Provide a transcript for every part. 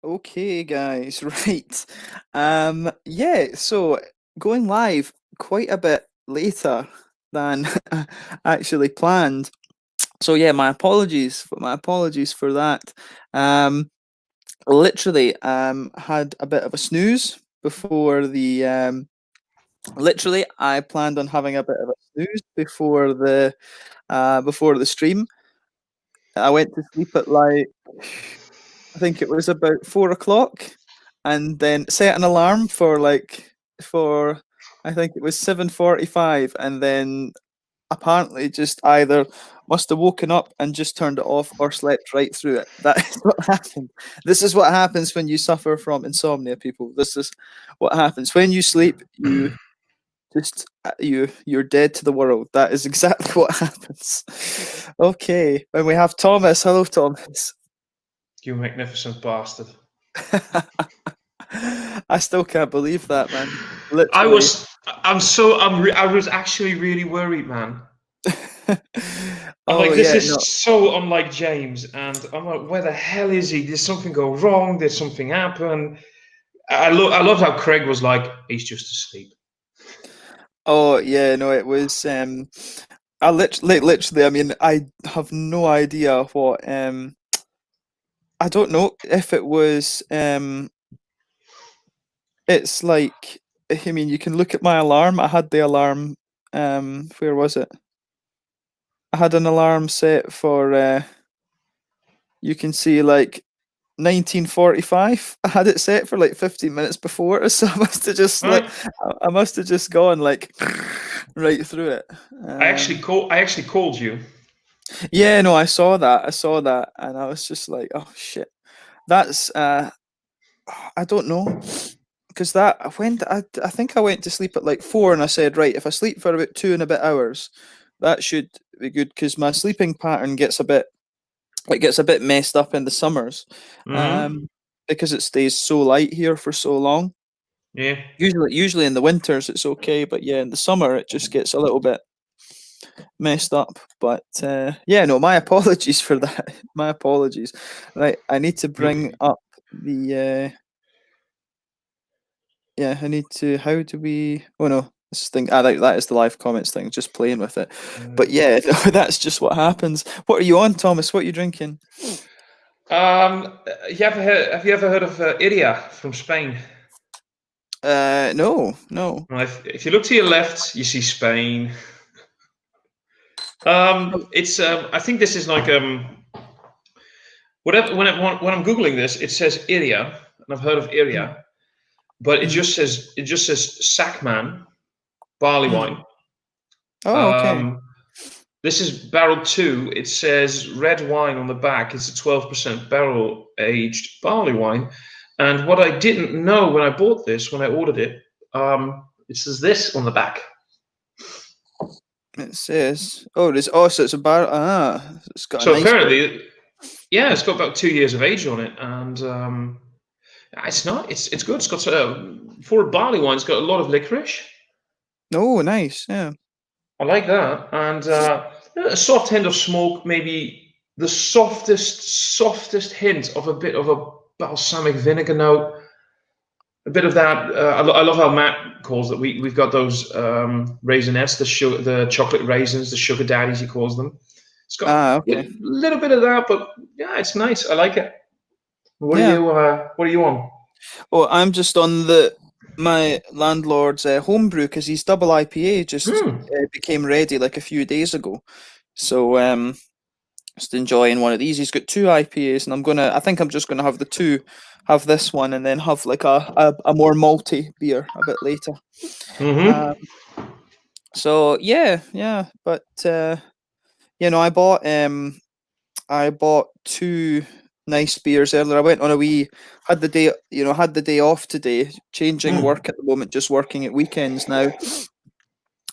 Okay, guys, right. Yeah, so going live quite a bit later than actually planned. So yeah, my apologies for that. Um, literally, had a bit of a snooze before the literally I planned on having a bit of a snooze before the stream. I went to sleep at like I think it was about 4 o'clock, and then set an alarm for I think it was 7:45, and then apparently just either must have woken up and just turned it off or slept right through it. That is what happened. This is what happens when you suffer from insomnia, people. This is what happens when you sleep. You're dead to the world. That is exactly what happens. Okay, and we have Thomas. Hello, Thomas. You magnificent bastard. I still can't believe that, man. I Literally. was, I was actually really worried, man. I'm Oh like, this yeah, is no. so unlike James, and I'm like, where the hell is he? Did something go wrong? Did something happen? I love how Craig was like, he's just asleep. Oh yeah, no. It was. Literally. I mean, I have no idea what. I don't know if it was. It's like. I mean, you can look at my alarm. I had the alarm. Where was it? I had an alarm set for. You can see like 1945. I had it set for like 15 minutes before, so Right? I must have just gone like right through it. I actually called you. Yeah, no, I saw that, and I was just like, oh shit, that's I don't know, because I think I went to sleep at like 4, and I said, right, if I sleep for about 2 and a bit hours, that should be good, because my sleeping pattern gets a bit messed up in the summers, Mm-hmm. um, because it stays so light here for so long. Yeah. Usually in the winters it's okay, but yeah, in the summer it just gets a little bit messed up. But yeah, no, my apologies for that. My apologies. Right, I need to You, bring up the. Yeah, I need to. How do we? Oh no, this thing. That is the live comments thing. Just playing with it. But yeah, no, that's just what happens. What are you on, Thomas? What are you drinking? have you ever heard of Iria from Spain? No, no. Well, if you look to your left, you see Spain. It's I think this is like whatever when I'm googling this, it says Iria, and I've heard of Mm, Iria, but mm, it just says Sackman barley mm. wine. Oh, okay. Um, this is barrel two. It says red wine on the back. It's a 12% barrel aged barley wine. And what I didn't know when I bought this, when I ordered it, it says this on the back. It says, oh, there's also it's a bar. It's got a So nice bit. apparently, yeah, it's got about 2 years of age on it, and it's not. It's good. It's got for a barley wine. It's got a lot of licorice. Oh, nice. Yeah. I like that, and a soft hint of smoke. Maybe the softest hint of a bit of a balsamic vinegar note. A bit of that. I love how Matt calls it. We've got those raisinets, the chocolate raisins, the sugar daddies. He calls them. It's got Ah, a okay. little bit of that, but yeah, it's nice. I like it. Yeah. What are you on? Well, I'm just on the my landlord's homebrew because his double IPA just Hmm. became ready like a few days ago. So just enjoying one of these. He's got two IPAs, and I think I'm just gonna have the two, have this one, and then have like a more malty beer a bit later. Mm-hmm. Um, so yeah, yeah, but you know, I bought two nice beers earlier. I went on a wee had the day off today, changing Mm. work at the moment, just working at weekends now.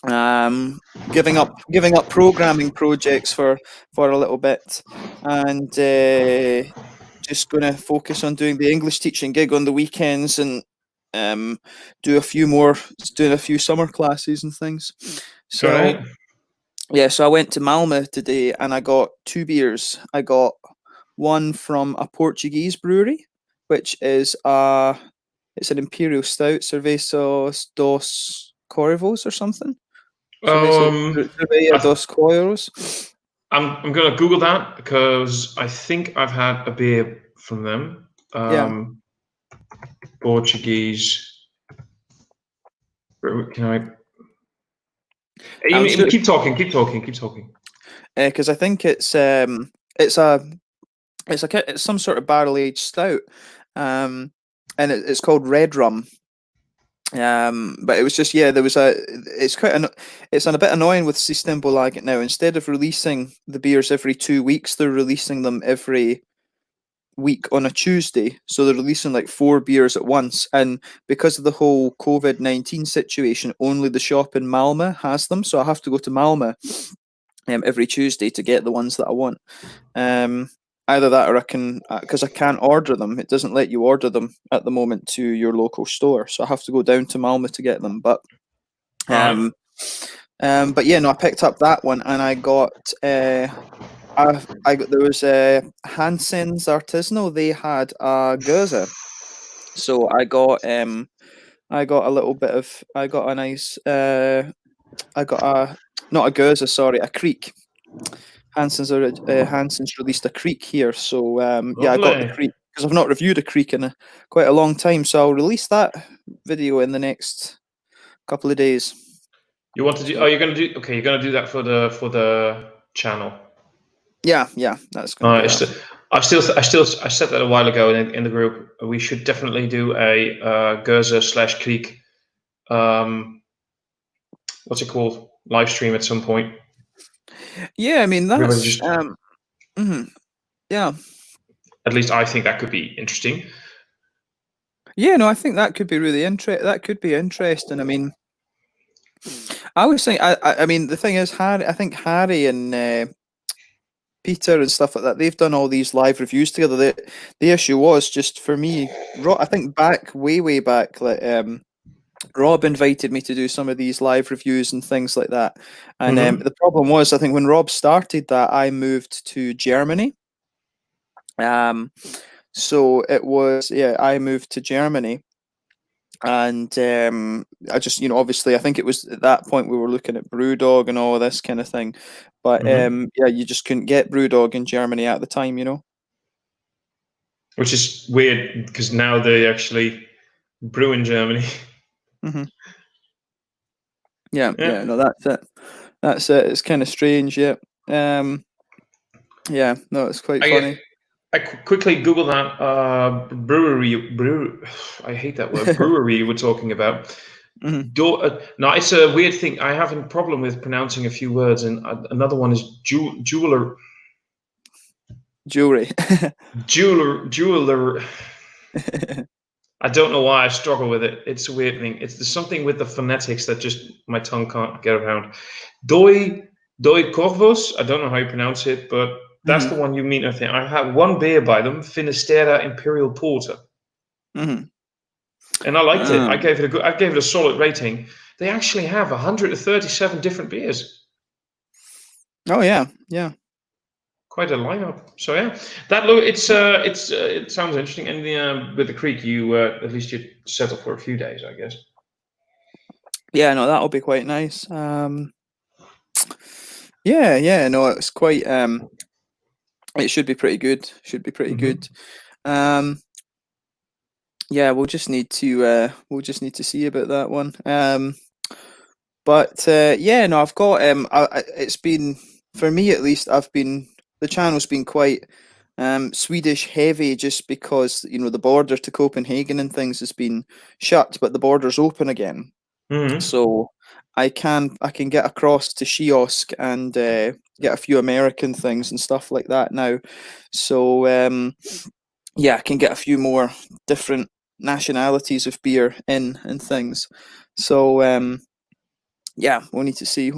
Um, giving up programming projects for a little bit, and just gonna focus on doing the English teaching gig on the weekends, and um do a few more doing a few summer classes and things. So Great. yeah, so I went to Malmo today and I got two beers. I got one from a Portuguese brewery, which is it's an imperial stout, Cervezas dos Corvos or something. Cerveja dos Corvos. I'm gonna Google that because I think I've had a beer from them. Portuguese. Can I? Keep talking. Because I think it's some sort of barrel aged stout, and it's called Red Rum. But it was just it's a bit annoying with Systembolaget now. Instead of releasing the beers every 2 weeks, they're releasing them every week on a Tuesday. So they're releasing like 4 beers at once, and because of the whole COVID-19 situation, only the shop in Malmö has them. So I have to go to Malmö every Tuesday to get the ones that I want. Either that, or I can, because I can't order them. It doesn't let you order them at the moment to your local store, so I have to go down to Malmö to get them. But yeah, no, I picked up that one, and I got there was Hansen's Artisanal. They had a Goza, so I got a little bit of, I got a nice not a Goza, sorry, a Creek. Hansen's released a Creek here, so yeah, I got the Creek because I've not reviewed a Creek in quite a long time, so I'll release that video in the next couple of days. You want to do? Are you going to do? Okay, you're going to do that for the channel. Yeah, that's going to be I said that a while ago in the group. We should definitely do a Goza / Creek. What's it called? Live stream at some point. Yeah, I mean that's yeah. At least I think that could be interesting. Yeah, no, I think that could be really interesting. I mean, I was saying, I mean, the thing is, I think Harry and Peter and stuff like that, they've done all these live reviews together. The issue was just for me, I think way back, like Rob invited me to do some of these live reviews and things like that. And the problem was, I think when Rob started that, I moved to Germany. So it was, I moved to Germany. And I just, obviously, I think it was at that point we were looking at Brewdog and all of this kind of thing. But yeah, you just couldn't get Brewdog in Germany at the time, Which is weird because now they actually brew in Germany. Yeah, no, that's it. It's kind of strange, yeah. Yeah, no, it's quite funny. I quickly Googled that brewery. I hate that word. Brewery you were talking about. No, it's a weird thing. I have a problem with pronouncing a few words, and another one is jeweler. Jewelry. Jeweler. I don't know why I struggle with it. It's a weird thing. There's something with the phonetics that just my tongue can't get around. Doi Corvos. I don't know how you pronounce it, but that's the one you mean. I think I had one beer by them, Finisterre Imperial Porter, and I liked it. I gave it a solid rating. They actually have 137 different beers. Oh yeah. Quite a lineup. So yeah, it sounds interesting. And with the Creek, you at least you settle for a few days, I guess. Yeah, no, that'll be quite nice. Yeah, no, it's quite. It should be pretty good. Good. Yeah, we'll just need to see about that one. But yeah, no, I've got it's been, for me at least, the channel's been quite Swedish heavy, just because the border to Copenhagen and things has been shut, but the border's open again. So I can get across to Kiosk and get a few American things and stuff like that now. So yeah, I can get a few more different nationalities of beer in and things. So yeah, we'll need to see.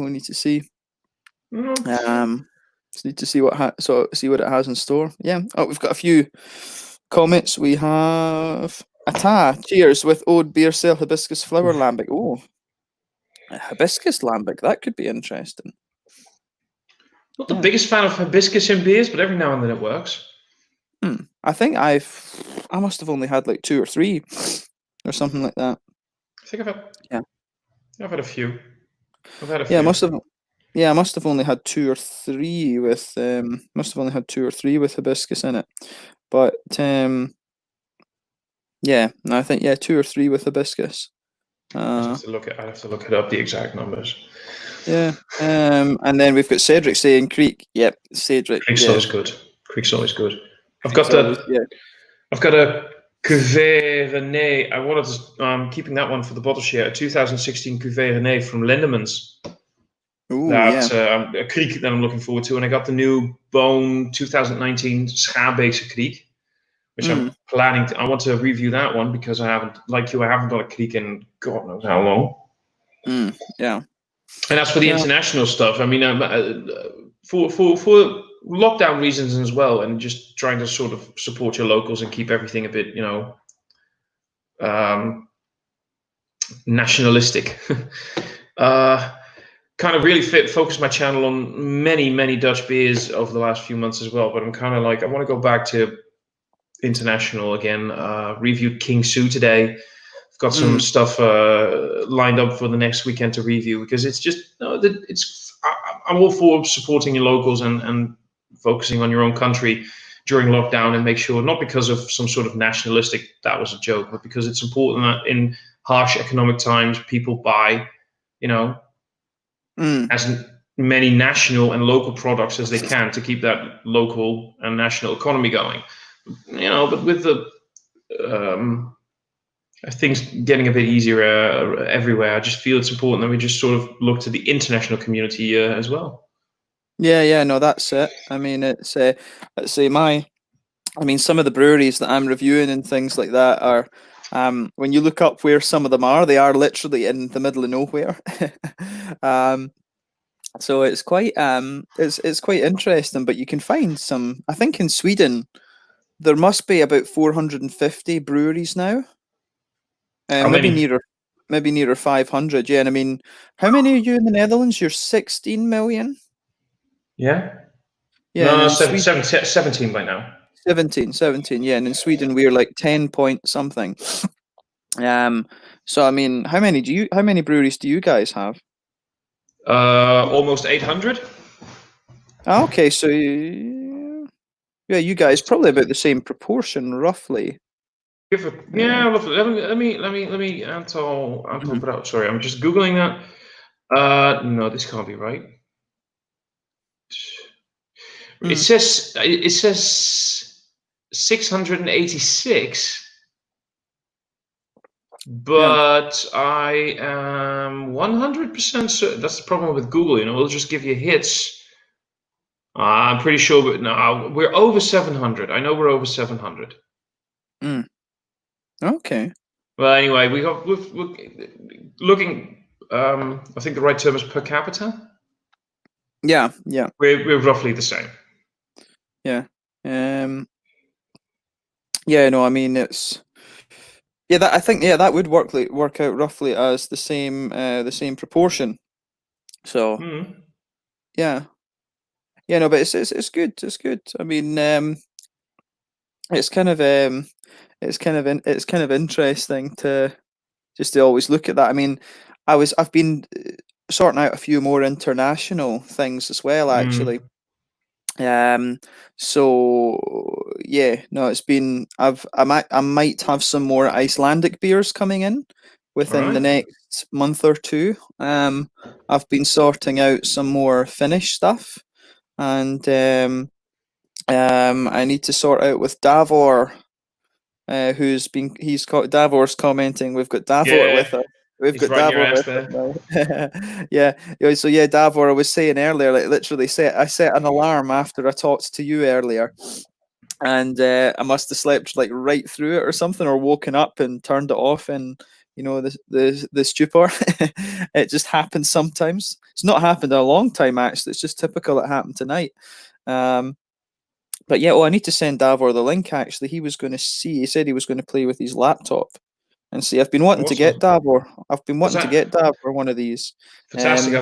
Just need to see what it has in store. Yeah. Oh, we've got a few comments. We have cheers with Ode Beer Sale Hibiscus Flower Lambic. Oh, hibiscus lambic, that could be interesting. Not the biggest fan of hibiscus in beers, but every now and then it works. I think I must have only had like 2 or 3 or something like that. I think I've had. Yeah. I've had a few. I've had a Yeah, I few. must have. Yeah, I must have only had 2 or 3 with must have only had 2 or 3 with hibiscus in it. But yeah, no, I think 2 or 3 with hibiscus. I'd have to look it up, the exact numbers. Yeah. And then we've got Cedric saying Creek. Yep, Cedric. Creek's Yeah. always good. Creek's always good. I've Creek's got always, I've got a Cuvée René. I wanted to keeping that one for the bottle share. A 2016 Cuvée René from Lindemans. Ooh, That's yeah. a Kriek that I'm looking forward to. And I got the new Bone 2019 Schaarbeekse Kriek, which I'm planning to. I want to review that one because I haven't, like you, I haven't done a Kriek in God knows how long. Yeah. And as for the international stuff, I mean, for lockdown reasons as well, and just trying to sort of support your locals and keep everything a bit, nationalistic. Kind of really focused my channel on many Dutch beers over the last few months as well. But I'm kind of like, I want to go back to international again. Reviewed King Sue today. I've got some stuff lined up for the next weekend to review because it's just, I'm all for supporting your locals and focusing on your own country during lockdown, and make sure, not because of some sort of nationalistic, that was a joke, but because it's important that in harsh economic times, people buy, as many national and local products as they can to keep that local and national economy going. But with the things getting a bit easier everywhere, I just feel it's important that we just sort of look to the international community as well. Yeah, no, that's it. I mean, it's let's say some of the breweries that I'm reviewing and things like that are, when you look up where some of them are, they are literally in the middle of nowhere. So it's quite it's quite interesting. But you can find some. I think in Sweden there must be about 450 breweries now. How Maybe many? nearer 500. Yeah, and I mean, how many are you in the Netherlands? You're 16 million. Yeah. Yeah, and No, in Sweden 17 by now. 17. Yeah, and in Sweden we're like 10 point something. So I mean, how many breweries do you guys have? Almost 800. Okay, so yeah, you guys probably about the same proportion, roughly. Yeah, let me Antal. Sorry, I'm just googling that. No, this can't be right. It says 686, but I am 100% certain. That's the problem with Google. It'll just give you hits. I'm pretty sure, but no, we're over 700. I know we're over 700. Okay. Well, anyway, we're looking. I think the right term is per capita. Yeah. We're roughly the same. Yeah. Yeah. No, I mean it's. Yeah, I think that would work out roughly as the same proportion. So yeah. No, but it's good. It's good. I mean, it's kind of interesting to just to always look at that. I mean, I've been sorting out a few more international things as well, actually. So yeah, no, it's been I might have some more Icelandic beers coming in within the next month or two. I've been sorting out some more Finnish stuff, and I need to sort out with Davor, Davor's commenting. We've got Davor with us. We've got Davor with us now. Yeah. So yeah, Davor, I was saying earlier, like literally I set an alarm after I talked to you earlier, and I must have slept like right through it or something, or woken up and turned it off, and the stupor. It just happens sometimes. It's not happened in a long time, actually. It's just typical it happened tonight. But yeah, I need to send Davor the link, actually. He said he was going to play with his laptop. and see. I've been wanting to get Davor. I've been wanting to get Davor one of these. Fantastic,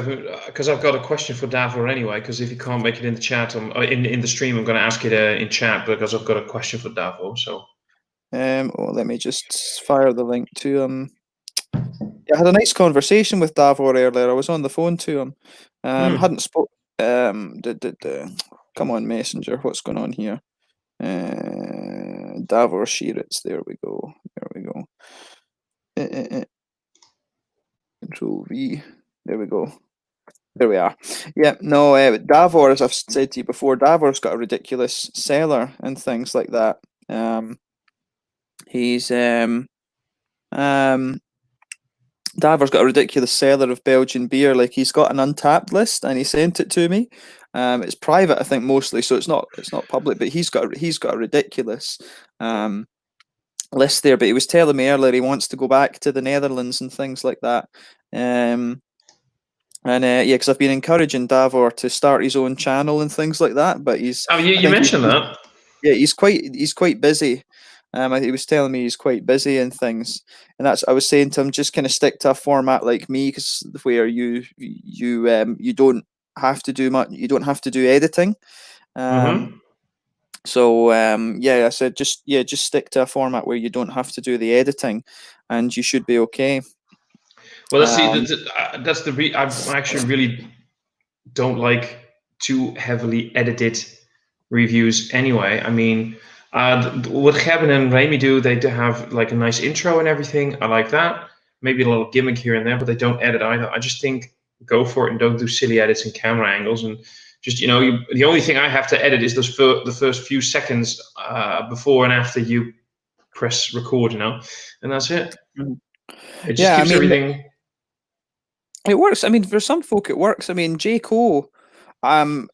because I've got a question for Davor anyway. Because if you can't make it in the chat, in the stream, I'm going to ask it in chat because I've got a question for Davor. So, let me just fire the link to him. I had a nice conversation with Davor earlier. I was on the phone to him. Hadn't spoke. Come on, Messenger. What's going on here? Davor Sheeritz. There we go. Control V. There we go. There we are. Yeah, no, Davor, as I've said to you before, Davor's got a ridiculous seller and things like that. Davor's got a ridiculous seller of Belgian beer. Like, he's got an Untappd list, and he sent it to me. It's private, I think, mostly, so it's not public. But he's got a ridiculous list there. But he was telling me earlier he wants to go back to the Netherlands and things like that. Yeah, because I've been encouraging Davor to start his own channel and things like that. But he's you mentioned that. Yeah, he's quite busy. He was telling me he's quite busy and things, and I was saying to him, just kind of stick to a format like me, because where you don't have to do much, you don't have to do editing. So yeah, I said just stick to a format where you don't have to do the editing, and you should be okay. Well, that's I actually really don't like too heavily edited reviews anyway. I mean, what Gavin and Remy do, they do have like a nice intro and everything. I like that. Maybe a little gimmick here and there, but they don't edit either. I just think go for it and don't do silly edits and camera angles. And just, the only thing I have to edit is the first few seconds before and after you press record, and that's it. It just keeps everything. It works. I mean, for some folk, it works. I mean, J. Cole,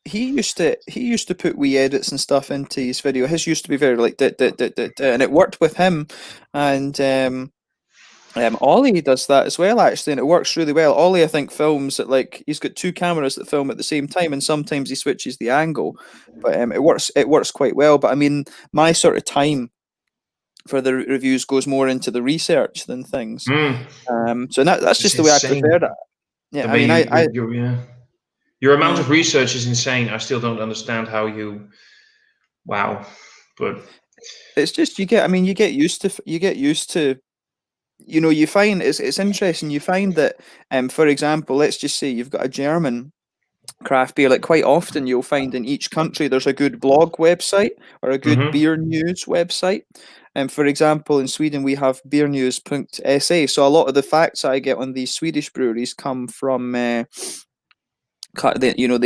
he used to put wee edits and stuff into his video. His used to be very like and it worked with him. And Ollie does that as well, actually, and it works really well. Ollie, I think, films at he's got two cameras that film at the same time, and sometimes he switches the angle, but it works quite well. But I mean, my sort of time for the reviews goes more into the research than things. So that's just the way I prefer that. Yeah, I mean, your amount of research is insane. I still don't understand how you. Wow, but it's just you get used to. You find it's interesting. You find that, for example, let's just say you've got a German craft beer. Like, quite often you'll find in each country there's a good blog website or a good beer news website. And for example, in Sweden we have beernews.se. So a lot of the facts I get on these Swedish breweries come from they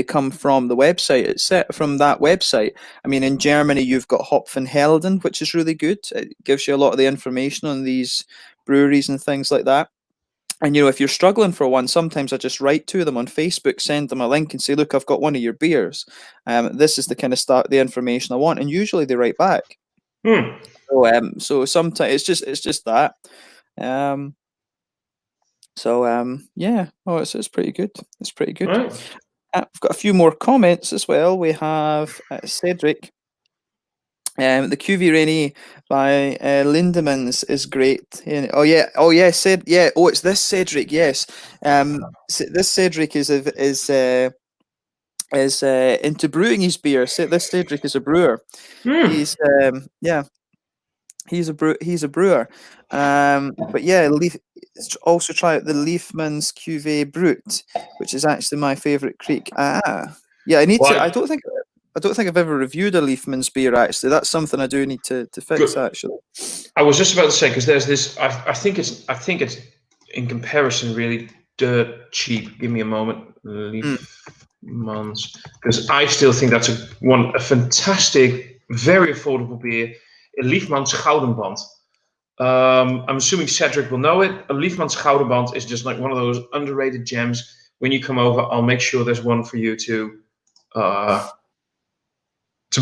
come from the website. It's set from that website. I mean, in Germany you've got Hopfenhelden, which is really good. It gives you a lot of the information on these breweries and things like that. And if you're struggling for one, sometimes I just write to them on Facebook, send them a link and say, look, I've got one of your beers. This is the kind of the information I want, and usually they write back. So sometimes it's just that. Yeah. Oh, it's pretty good. It's pretty good. Right. I've got a few more comments as well. We have Cedric. The QV Rainy by Lindemans is great. It's this Cedric. Yes. This Cedric is into brewing his beer. This Cedric is a brewer. He's He's a brewer. But yeah, also try out the Leafman's Cuvée Brut, which is actually my favourite creek. Yeah, I need to. I don't think I've ever reviewed a Leafman's beer. Actually, that's something I do need to fix. Good. Actually, I was just about to say, because there's this. I think it's in comparison really dirt cheap. Give me a moment, Leafman's, because I still think that's a fantastic, very affordable beer. A Leafman's Goudenband. I'm assuming Cedric will know it. A Leafman's Goudenband is just like one of those underrated gems. When you come over, I'll make sure there's one for you to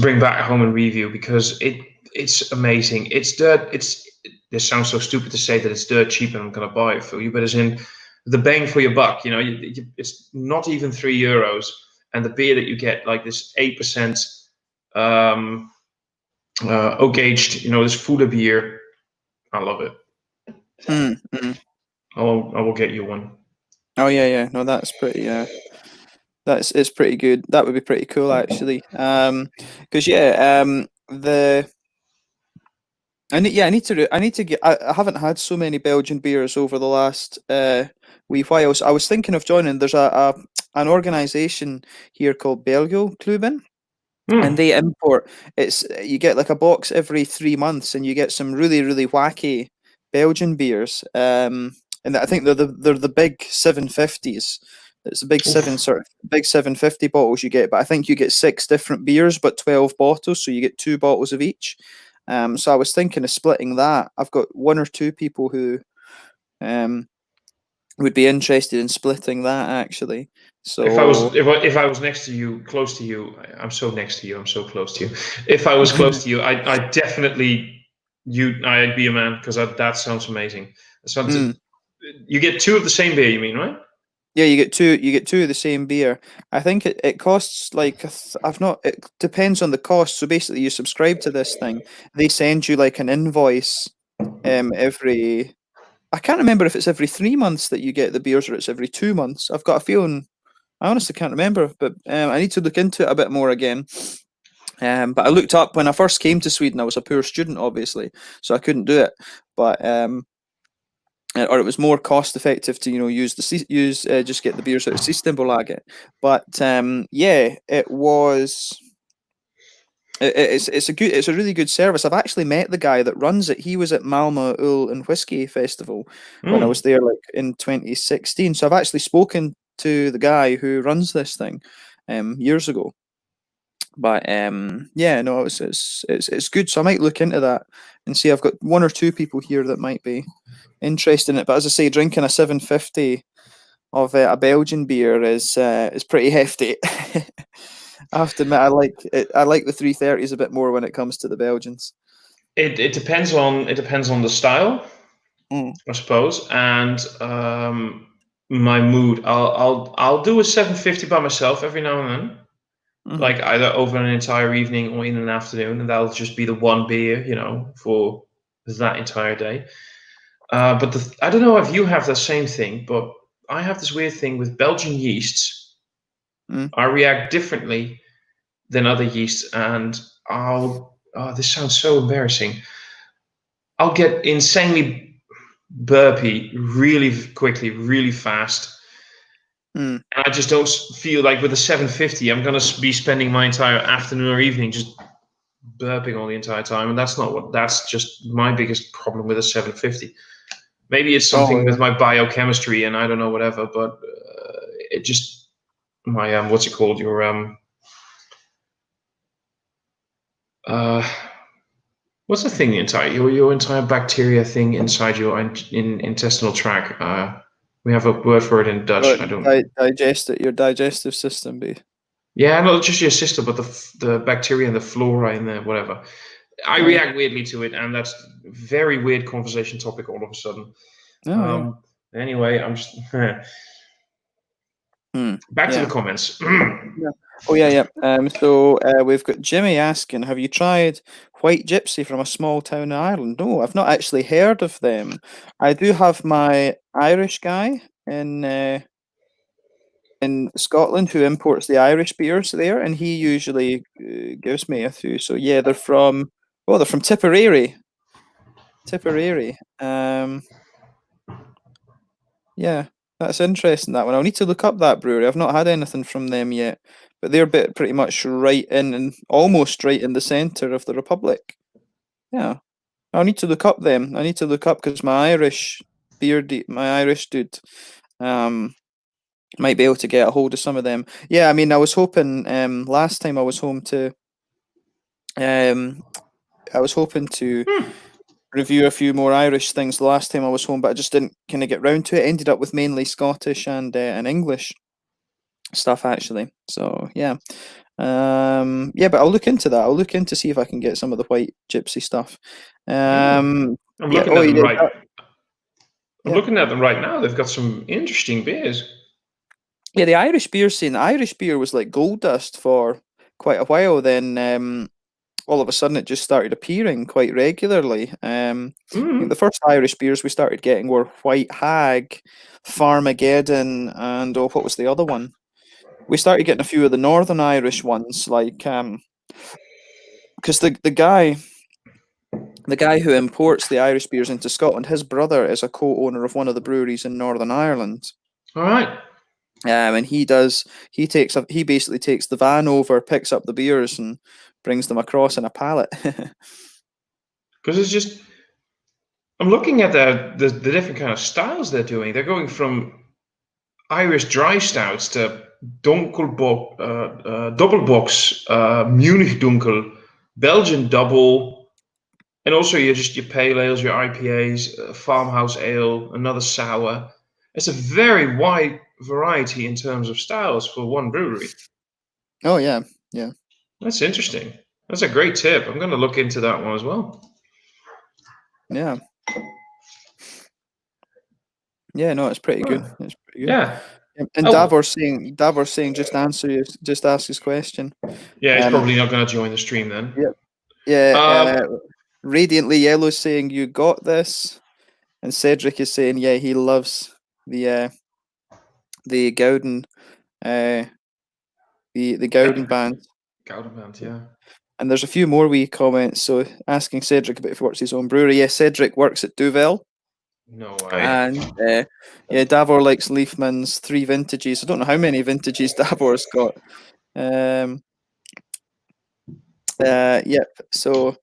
bring back home and review, because it's amazing. It's dirt. This sounds so stupid to say that it's dirt cheap and I'm going to buy it for you, but it's in the bang for your buck. It's not even €3, and the beer that you get, like this 8%. Oak aged, this Fuller beer, I love it. Mm, mm. I will get you one. Oh yeah. No, that's pretty. It's pretty good. That would be pretty cool actually. Because I need to get. I haven't had so many Belgian beers over the last wee while. So I was thinking of joining. There's an organisation here called Belgio Cluben, and Hmm. they import. It's you get like a box every 3 months, and you get some really wacky Belgian beers. And I think they're the big 750s. It's the Oof. big 750 bottles you get, but I think you get 6 different beers, but 12 bottles, so you get 2 bottles of each. So I was thinking of splitting that. I've got 1 or 2 people who um would be interested in splitting that actually. So If I was next to you, close to you, I'm so next to you. I'm so close to you. If I was close to you, I definitely I'd be a man because that sounds amazing. So mm. you get two of the same beer, you mean, right? Yeah, you get two. You get 2 of the same beer. I think it costs like I've not. It depends on the cost. So basically, you subscribe to this thing. They send you like an invoice. Every I can't remember if it's every 3 months that you get the beers or it's every 2 months. I've got a feeling. I honestly can't remember, but I need to look into it a bit more again. But I looked up when I first came to Sweden. I was a poor student, obviously, so I couldn't do it. But or it was more cost effective to just get the beers out of Systembolaget. But yeah, it was. It's a really good service. I've actually met the guy that runs it. He was at Malmo Öl and Whiskey Festival when I Hmm. was there, like in 2016. So I've actually spoken to the guy who runs this thing, years ago. But yeah, no, it's good. So I might look into that and see. I've got 1 or 2 people here that might be interested in it. But as I say, drinking a 750 of a Belgian beer is pretty hefty. I have to admit, I like it. I like the 330s a bit more when it comes to the Belgians. It depends on the style, Mm, I suppose, and my mood. I'll do a 750 by myself every now and then, hmm like either over an entire evening or in an afternoon, and that'll just be the one beer, for that entire day. But I don't know if you have the same thing, but I have this weird thing with Belgian yeasts. mm, I react differently than other yeasts, and this sounds so embarrassing. I'll get insanely burpy really quickly, really fast. mm. And I just don't feel like with a 750, I'm going to be spending my entire afternoon or evening just burping all the entire time. And that's just my biggest problem with a 750. Maybe it's Oh something with yeah. my biochemistry and I don't know, whatever, but it just, my, what's it called? Uh, what's the thing inside your entire bacteria thing inside your intestinal tract? We have a word for it in Dutch. I don't. Digest it. Your digestive system be. Yeah, not just your system, but the bacteria and the flora and the whatever. I Oh yeah. react weirdly to it, and that's a very weird conversation topic all of a sudden. Oh yeah. Um, anyway, I'm just Mm, back to the yeah. comments. Yeah. Oh yeah. So we've got Jimmy asking, have you tried White Gypsy from a small town in Ireland? No, I've not actually heard of them. I do have my Irish guy in Scotland who imports the Irish beers there, and he usually gives me a few. So yeah, they're from Tipperary. Tipperary. Yeah, that's interesting. That one. I'll need to look up that brewery. I've not had anything from them yet, but they're pretty much right in and almost right in the centre of the Republic. Yeah, I'll need to look up them. I need to look up because my Irish dude, um, might be able to get a hold of some of them. Yeah, I mean, I was hoping. Last time I was home to, um, I was hoping to Hmm. review a few more Irish things the last time I was home, but I just didn't kind of get round to it. Ended up with mainly Scottish and English stuff actually. So yeah, yeah, but I'll look into that. I'll look into see if I can get some of the White Gypsy stuff. Hmm. I'm Yeah. looking Oh, at them yeah. right. I'm Yeah. looking at them right now. They've got some interesting beers. Yeah. The Irish beer scene. The Irish beer was like gold dust for quite a while. Then all of a sudden it just started appearing quite regularly. I think Mm. the first Irish beers we started getting were White Hag, Farmageddon, and what was the other one? We started getting a few of the Northern Irish ones, like because the guy who imports the Irish beers into Scotland, his brother is a co-owner of one of the breweries in Northern Ireland. All right. And he basically takes the van over, picks up the beers, and brings them across in a pallet. Because it's just, I'm looking at the different kind of styles they're doing. They're going from Irish dry stouts to double box, Munich Dunkel, Belgian double, and also your pale ales, your IPAs, farmhouse ale, another sour. It's a very wide variety in terms of styles for one brewery. Oh yeah, yeah. That's interesting. That's a great tip. I'm going to look into that one as well. Yeah. Yeah, no, it's pretty good. It's pretty good. Yeah. And Oh. Davor's saying just ask his question. Yeah, he's probably not going to join the stream then. Yep. Yeah. Radiantly Yellow's saying you got this, and Cedric is saying he loves the Gowden the Gowden band. Gowden band, yeah. And there's a few more wee comments. So asking Cedric about if he works his own brewery. Yeah, Cedric works at Duvel. No way. And Davor likes Leafman's 3 vintages. I don't know how many vintages Davor's got. Yep. So,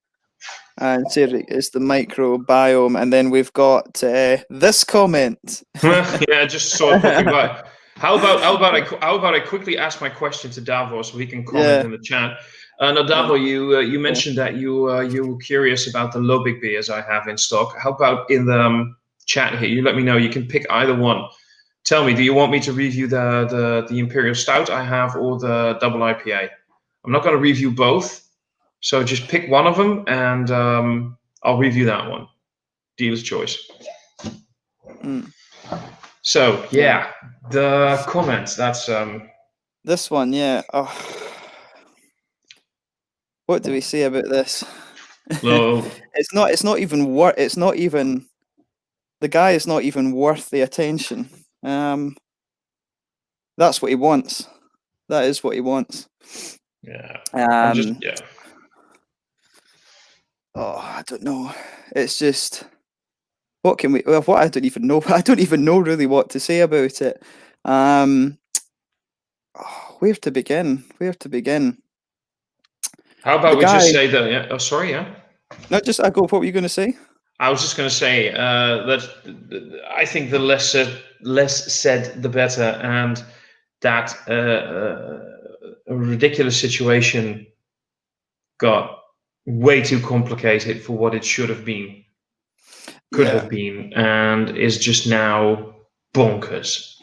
and Cedric is the microbiome, and then we've got this comment. Yeah, I just saw it popping by. How about I quickly ask my question to Davor so he can comment in the chat. Now, Davor, you mentioned that you were curious about the Lubbock beers I have in stock. How about in the chat here? You let me know. You can pick either one. Tell me, do you want me to review the Imperial Stout I have or the double IPA? I'm not going to review both, so just pick one of them and I'll review that one. Dealer's choice. So yeah, the comments. That's this one. Yeah. Oh. What do we say about this? No. It's not even worth. It's not even. The guy is not even worth the attention. That's what he wants. That is what he wants. Yeah. Oh, I don't know. It's just. What can we? Well, what I don't even know. I don't even know really what to say about it. Where to begin? Where to begin? How about just say that? Yeah. Oh, sorry. Yeah. No, just I go. What were you going to say? I was just going to say that I think the less said, the better, and that a ridiculous situation got way too complicated for what it should have been, could have been, and is just now bonkers.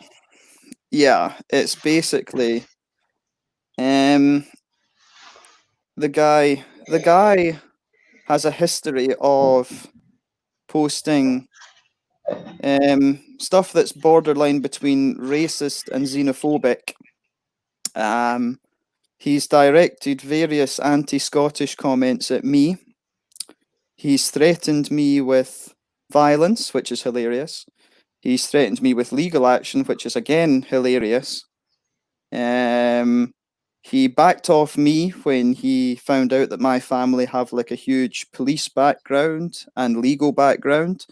Yeah, it's basically the guy has a history of posting stuff that's borderline between racist and xenophobic. He's directed various anti-Scottish comments at me. He's threatened me with violence, which is hilarious. He's threatened me with legal action, which is again hilarious. He backed off me when he found out that my family have like a huge police background and legal background,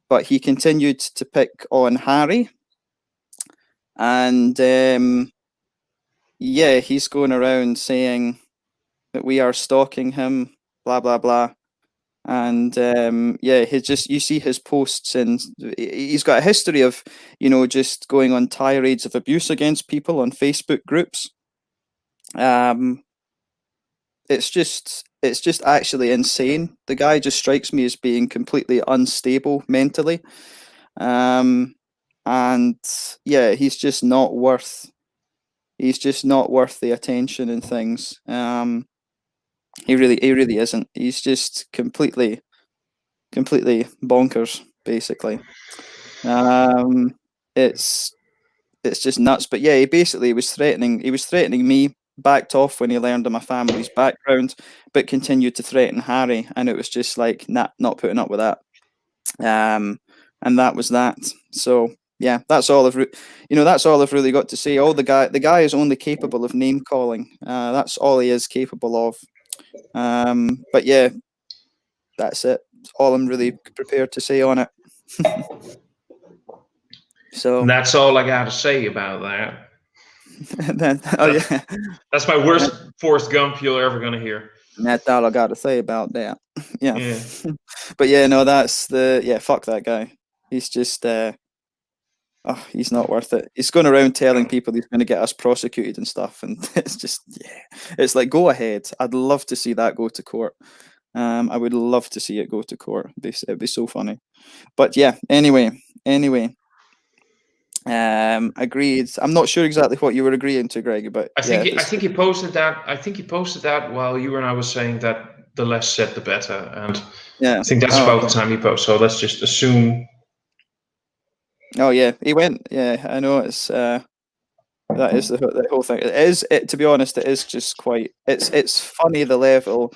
but he continued to pick on Harry. And he's going around saying that we are stalking him, blah, blah, blah. And you see his posts, and he's got a history of, just going on tirades of abuse against people on Facebook groups. It's just actually insane. The guy just strikes me as being completely unstable mentally. And he's just not worth the attention and things. He really isn't. He's just completely bonkers, basically. It's just nuts. But yeah, he basically was threatening me backed off when he learned of my family's background, but continued to threaten Harry, and it was just like, nah, not putting up with that. And that was that. So yeah, that's all that's all I've really got to say. The guy is only capable of name calling. That's all he is capable of. But yeah, that's it. That's all I'm really prepared to say on it. So that's all I got to say about that. Yeah, that's my worst Forrest Gump you're ever gonna hear. That's all I got to say about that. Yeah. Yeah. But yeah, no, fuck that guy. He's just he's not worth it. He's going around telling people he's going to get us prosecuted and stuff, and it's just it's like, go ahead. I'd love to see that go to court. I would love to see it go to court. It'd be so funny. But yeah, anyway. Agreed. I'm not sure exactly what you were agreeing to, Greg, but I think he posted that. I think he posted that while you and I were saying that the less said the better, and I think that's about the time he posted. So let's just assume. Oh yeah, he went. Yeah, I know it's. That is the whole thing. To be honest, it is just quite. It's funny the level.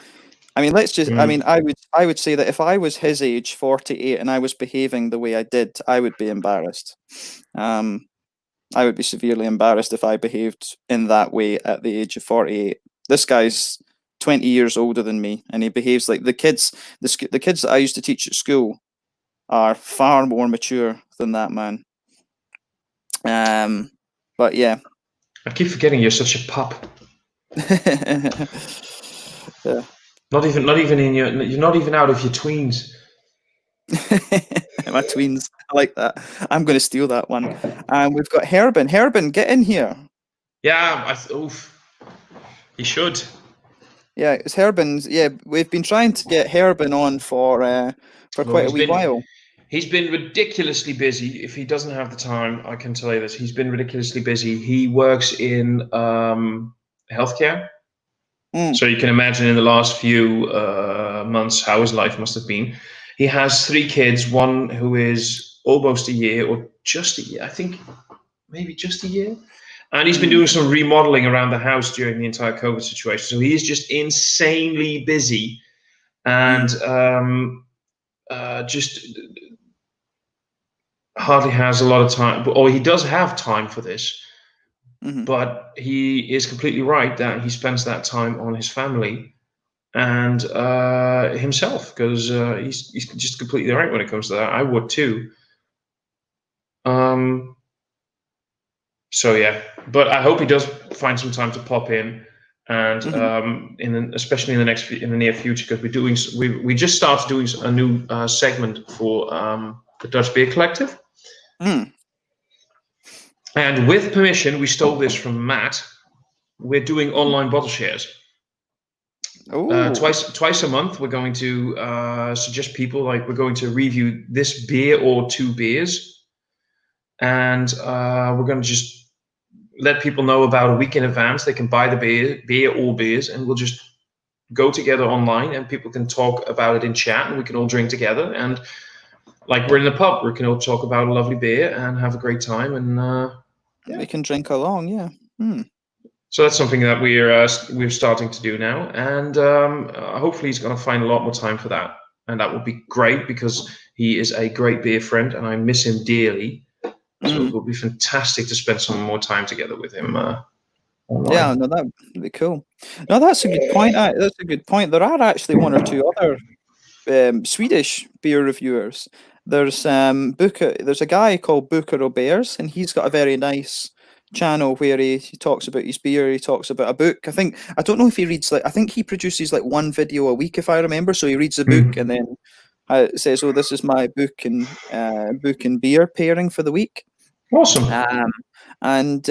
I mean, let's just. I mean, I would say that if I was his age, 48, and I was behaving the way I did, I would be embarrassed. I would be severely embarrassed if I behaved in that way at the age of 48. This guy's 20 years older than me, and he behaves like the kids. The kids that I used to teach at school are far more mature than that man. But yeah, I keep forgetting you're such a pup. Yeah. Not even in you're not even out of your tweens. My tweens. I like that. I'm going to steal that one. We've got Herbin. Herbin, get in here. Yeah, he should. Yeah, it's Herbin's. Yeah, we've been trying to get Herbin on for quite a wee while. He's been ridiculously busy. If he doesn't have the time, I can tell you this. He's been ridiculously busy. He works in healthcare. So you can imagine in the last few months how his life must have been. He has 3 kids, one who is almost a year or just a year. I think maybe just a year. And he's been doing some remodeling around the house during the entire COVID situation. So he is just insanely busy and just hardly has a lot of time. Or he does have time for this. But he is completely right that he spends that time on his family and himself, because he's just completely right when it comes to that. I would too. So yeah, but I hope he does find some time to pop in, and especially in the near future, because we just started doing a new segment for the Dutch Beer Collective. And with permission, we stole this from Matt. We're doing online bottle shares. Twice a month, we're going to suggest people, like, we're going to review this beer or 2 beers, and we're going to just let people know about a week in advance. They can buy the beer or beers, and we'll just go together online, and people can talk about it in chat, and we can all drink together. And like we're in a pub, we can all talk about a lovely beer and have a great time, and we can drink along. Yeah. So that's something that we're starting to do now, and hopefully he's going to find a lot more time for that, and that would be great because he is a great beer friend, and I miss him dearly. So it would be fantastic to spend some more time together with him. Online. Yeah, no, that would be cool. No, that's a good point. That's a good point. There are actually 1 or 2 other Swedish beer reviewers. There's there's a guy called Booker O'Bears, and he's got a very nice channel where he talks about his beer. He talks about a book. I don't know if he reads, I think he produces 1 video a week, if I remember. So he reads a book and then says, "Oh, this is my book and beer pairing for the week." Awesome. And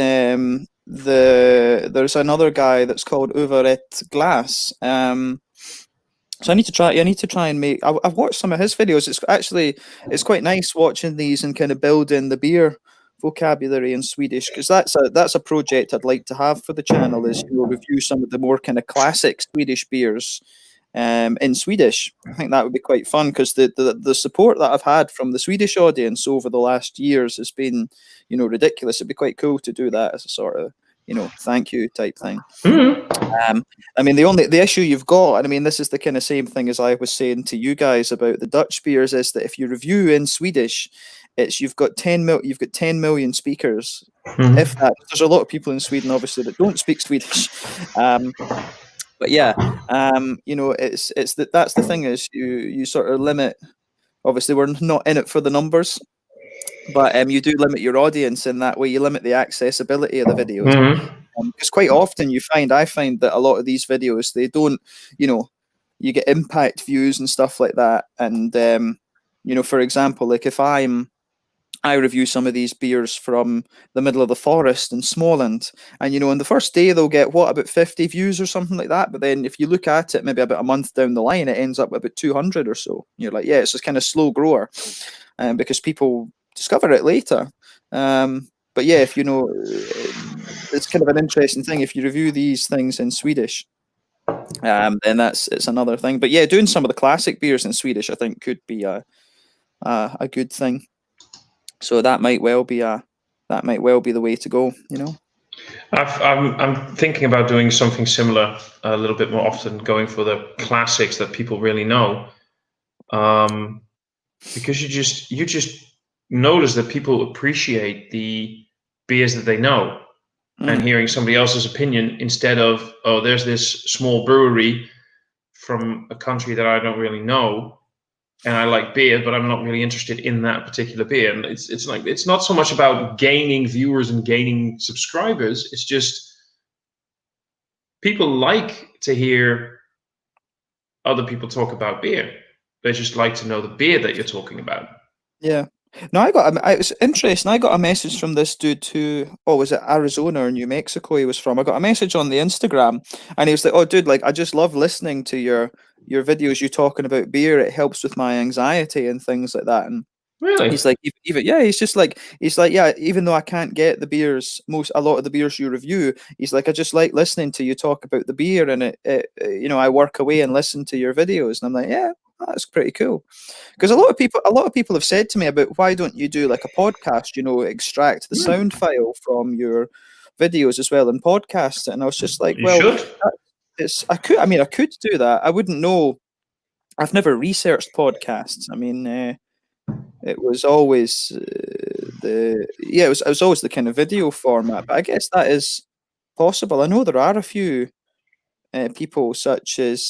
there's another guy that's called Over at Glass. So I need to try and make. I've watched some of his videos. It's quite nice watching these and kind of building the beer vocabulary in Swedish, because that's a project I'd like to have for the channel, is review some of the more kind of classic Swedish beers in Swedish. I think that would be quite fun, because the support that I've had from the Swedish audience over the last years has been ridiculous. It'd be quite cool to do that as a sort of thank you type thing. Mm-hmm. I mean, the issue you've got, and I mean, this is the kind of same thing as I was saying to you guys about the Dutch beers, is that if you review in Swedish, you've got 10 million speakers. Mm-hmm. If that, there's a lot of people in Sweden, obviously, that don't speak Swedish. But yeah, that's the thing, is you sort of limit. Obviously, we're not in it for the numbers, but you do limit your audience in that way. You limit the accessibility of the videos. Mm-hmm. Because quite often I find that a lot of these videos, they don't, you get impact views and stuff like that. And, for example, like if I review some of these beers from the middle of the forest in Småland, and, on the first day they'll get, about 50 views or something like that. But then if you look at it, maybe about a month down the line, it ends up with about 200 or so. You're like, yeah, it's just kind of slow grower, because people discover it later. But yeah, if it's kind of an interesting thing. If you review these things in Swedish, then it's another thing. But yeah, doing some of the classic beers in Swedish, I think, could be a good thing. So that might well be the way to go. I'm thinking about doing something similar a little bit more often, going for the classics that people really know, because you just notice that people appreciate the beers that they know, and hearing somebody else's opinion instead of, oh, there's this small brewery from a country that I don't really know, and I like beer, but I'm not really interested in that particular beer. And it's not so much about gaining viewers and gaining subscribers. It's just people like to hear other people talk about beer. They just like to know the beer that you're talking about. Yeah. No, it was interesting. I got a message from this dude who, was it Arizona or New Mexico he was from? I got a message on the Instagram, and he was like, "Oh, dude, like I just love listening to your videos. You talking about beer. It helps with my anxiety and things like that." And Really? he's like, he's like, yeah, even though I can't get a lot of the beers you review, he's like, I just like listening to you talk about the beer, and I work away and listen to your videos, and I'm like, yeah, that's pretty cool. Because a lot of people have said to me about, why don't you do like a podcast, extract the sound file from your videos as well and podcast it. And I was just like, You should. I could do that. I wouldn't know. I've never researched podcasts. I mean, it was always it was always the kind of video format. But I guess that is possible. I know there are a few people such as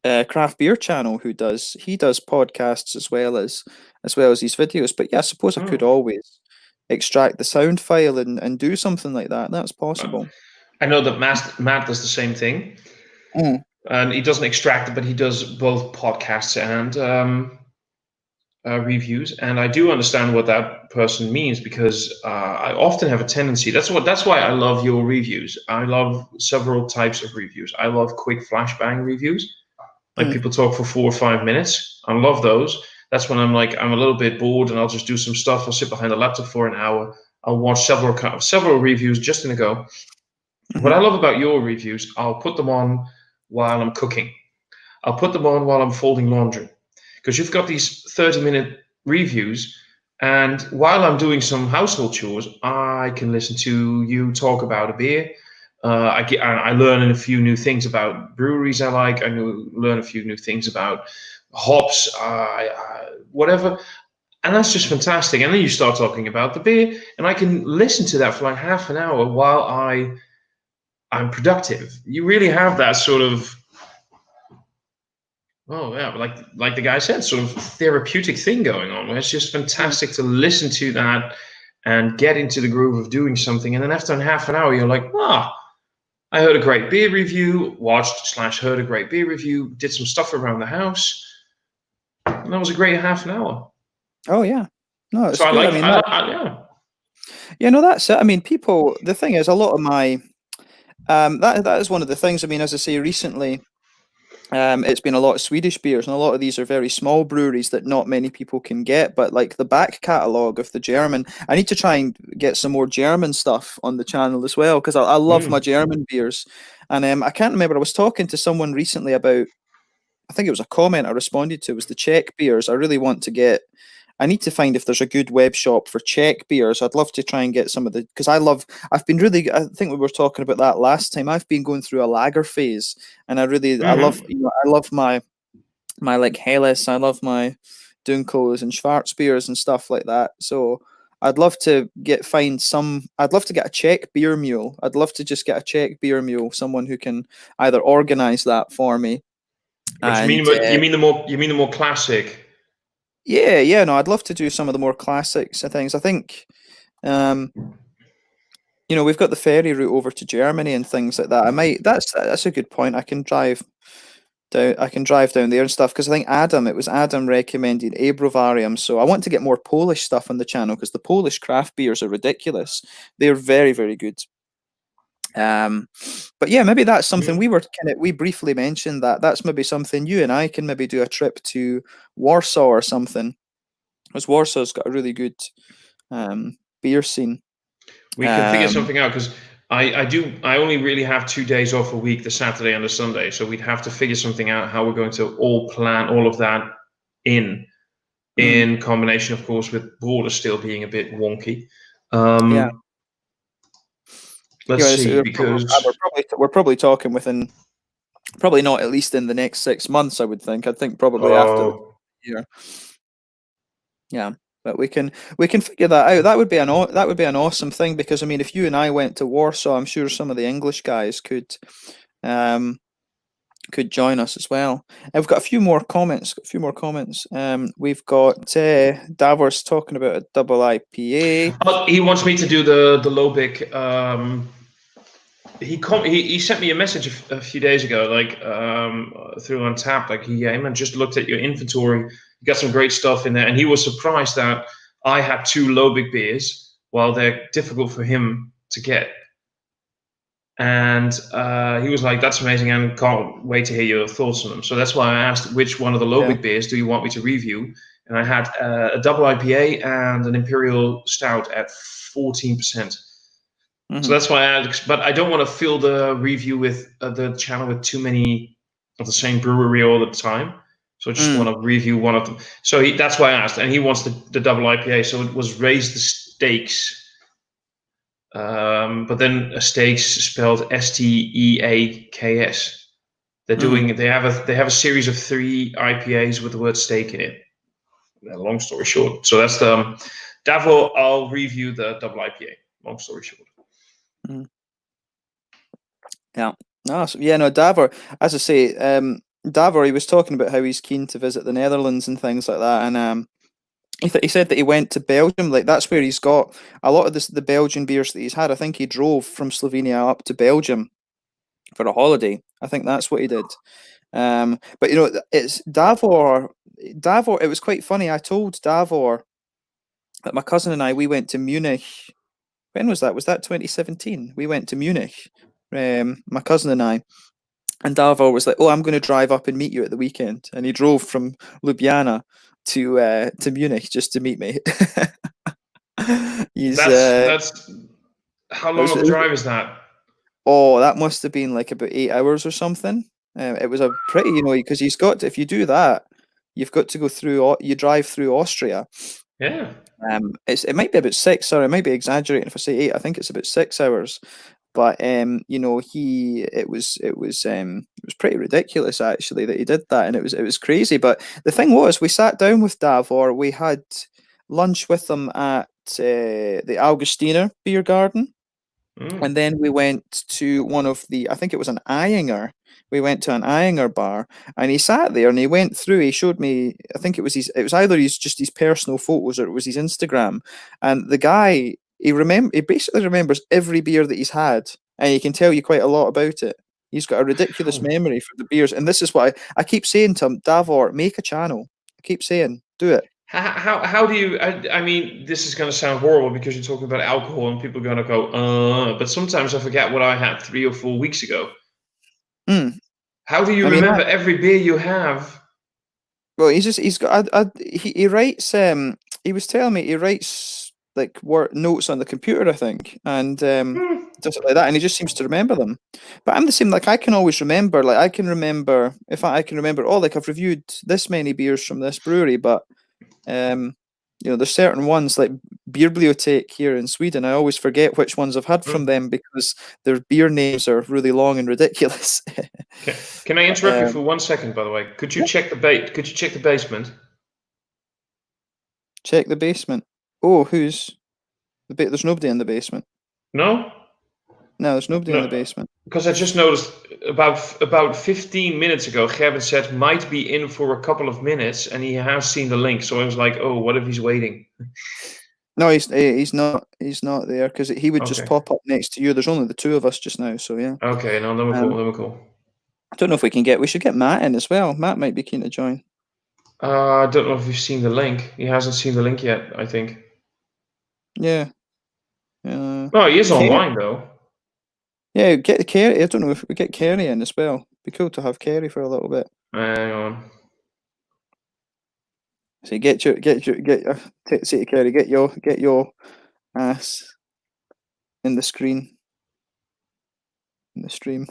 Craft Beer Channel who does podcasts as well as these videos. But yeah, I suppose I could always extract the sound file and do something like that. That's possible. I know that Matt does the same thing, and he doesn't extract it, but he does both podcasts and reviews. And I do understand what that person means, because I often have a tendency. That's why I love your reviews. I love several types of reviews. I love quick flashbang reviews. Like people talk for 4 or 5 minutes. I love those. That's when I'm a little bit bored and I'll just do some stuff. I'll sit behind a laptop for an hour. I'll watch several reviews just in a go. What I love about your reviews, I'll put them on while I'm cooking. I'll put them on while I'm folding laundry. Because you've got these 30-minute reviews, and while I'm doing some household chores, I can listen to you talk about a beer. I learn a few new things about breweries I like. I learn a few new things about hops, whatever. And that's just fantastic. And then you start talking about the beer, and I can listen to that for like half an hour while I'm productive. You really have that sort of, like the guy said, sort of therapeutic thing going on, where it's just fantastic to listen to that and get into the groove of doing something. And then after half an hour, you're like, I heard a great beer review, heard a great beer review, did some stuff around the house, and that was a great half an hour. Oh yeah, no, it's so good. Yeah, no, that's it. I mean, people. The thing is, a lot of my that is one of the things. I mean, as I say, recently, it's been a lot of Swedish beers, and a lot of these are very small breweries that not many people can get. But like the back catalogue of the German, I need to try and get some more German stuff on the channel as well, because I love my German beers. And I can't remember. I was talking to someone recently about, I think it was a comment I responded to, was the Czech beers. I really want to get I need to find if there's a good web shop for Czech beers. I'd love to try and get some of the, because I've been really, I think we were talking about that last time. I've been going through a lager phase, and I love, I love my like Helles, I love my Dunkels and Schwarzbiers and stuff like that. So I'd love to I'd love to get a Czech beer mule. I'd love to just get a Czech beer mule, someone who can either organize that for me. But And you mean the more classic? yeah, no, I'd love to do some of the more classics of things. I think, we've got the ferry route over to Germany and things like that. That's a good point. I can drive down there and stuff, because I think it was Adam recommended Abrowarium, so I want to get more Polish stuff on the channel, because the Polish craft beers are ridiculous. They're very, very good. But yeah, maybe that's something we briefly mentioned that's maybe something you and I can maybe do a trip to Warsaw or something, because Warsaw's got a really good beer scene. We can figure something out, because I only really have 2 days off a week, the Saturday and the Sunday. So we'd have to figure something out how we're going to all plan all of that in combination, of course, with borders still being a bit wonky. Yeah. Let's see, because we're probably talking within, probably not at least in the next 6 months, I would think. I think probably after the year. Yeah. But we can figure that out. That would be an awesome thing, because I mean, if you and I went to Warsaw, I'm sure some of the English guys could join us as well. And we've got a few more comments. We've got Davos talking about a double IPA. Oh, he wants me to do the Lobic. He sent me a message a few days ago, like through Untappd, like he came and just looked at your inventory. You got some great stuff in there, and he was surprised that I had 2 Lobic beers, while they're difficult for him to get. And he was like, "That's amazing, and can't wait to hear your thoughts on them." So that's why I asked, which one of the Lobic beers do you want me to review? And I had a double IPA and an Imperial Stout at 14%. So that's why but I don't want to fill the review with the channel with too many of the same brewery all the time. So I just want to review one of them. So that's why I asked, and he wants the double IPA. So it was Raise the Stakes, but then stakes spelled STEAKS. They have a series of 3 IPAs with the word steak in it. Long story short, so that's the Davo. I'll review the double IPA. Long story short. Yeah. No, Davor, as I say, Davor, he was talking about how he's keen to visit the Netherlands and things like that, and he said that he went to Belgium. Like, that's where he's got a lot of the Belgian beers that he's had. I think he drove from Slovenia up to Belgium for a holiday. I think that's what he did. But it's Davor. It was quite funny. I told Davor that my cousin and we went to Munich. When was that? Was that 2017? We went to Munich, my cousin and I. And Davor was like, "Oh, I'm going to drive up and meet you at the weekend." And he drove from Ljubljana to Munich just to meet me. That's how long of a drive is that? Oh, that must have been like about 8 hours or something. It was a pretty, because if you do that, you've got to go through. You drive through Austria. Yeah. It might be about 6. Sorry, I might be exaggerating if I say 8. I think it's about 6 hours. But it was pretty ridiculous actually that he did that, and it was crazy. But the thing was, we sat down with Davor. We had lunch with him at the Augustiner beer garden, and then we went to one of I think it was an Eyinger. We went to an Eyinger bar, and he sat there and he went through. He showed me. I think it was either just his personal photos or it was his Instagram. And the guy, he basically remembers every beer that he's had, and he can tell you quite a lot about it. He's got a ridiculous memory for the beers, and this is why I keep saying to him, Davor, make a channel. I keep saying, do it. How do you? I mean, this is going to sound horrible because you're talking about alcohol and people are going to go, but sometimes I forget what I had 3 or 4 weeks ago. How do you remember every beer you have? Well, he writes. He was telling me he writes like notes on the computer, I think, and does it like that, and he just seems to remember them. But I'm the same. Like, I can always remember. Like, I can remember if I can remember. Oh, like, I've reviewed this many beers from this brewery, but you know, there's certain ones like Beerbibliotek here in Sweden. I always forget which ones I've had from them because their beer names are really long and ridiculous. Can I interrupt you for 1 second, by the way? Could you check the Could you check the basement? Check the basement. Oh, who's the there's nobody in the basement. No? No, there's nobody in the basement. Because I just noticed about 15 minutes ago, Gerben said might be in for a couple of minutes, and he has seen the link. So I was like, oh, what if he's waiting? No, he's not. He's not there because he would just pop up next to you. There's only the two of us just now, so yeah. Okay, no, then we're cool. Then we're cool. I don't know if we can get. We should get Matt in as well. Matt might be keen to join. I don't know if you've seen the link. He hasn't seen the link yet, I think. Yeah. Oh, he is online though. Yeah, get Kerry. I don't know if we get Kerry in as well. Be cool to have Kerry for a little bit. Hang on. So say to Kerry, get your ass in the screen. In the stream.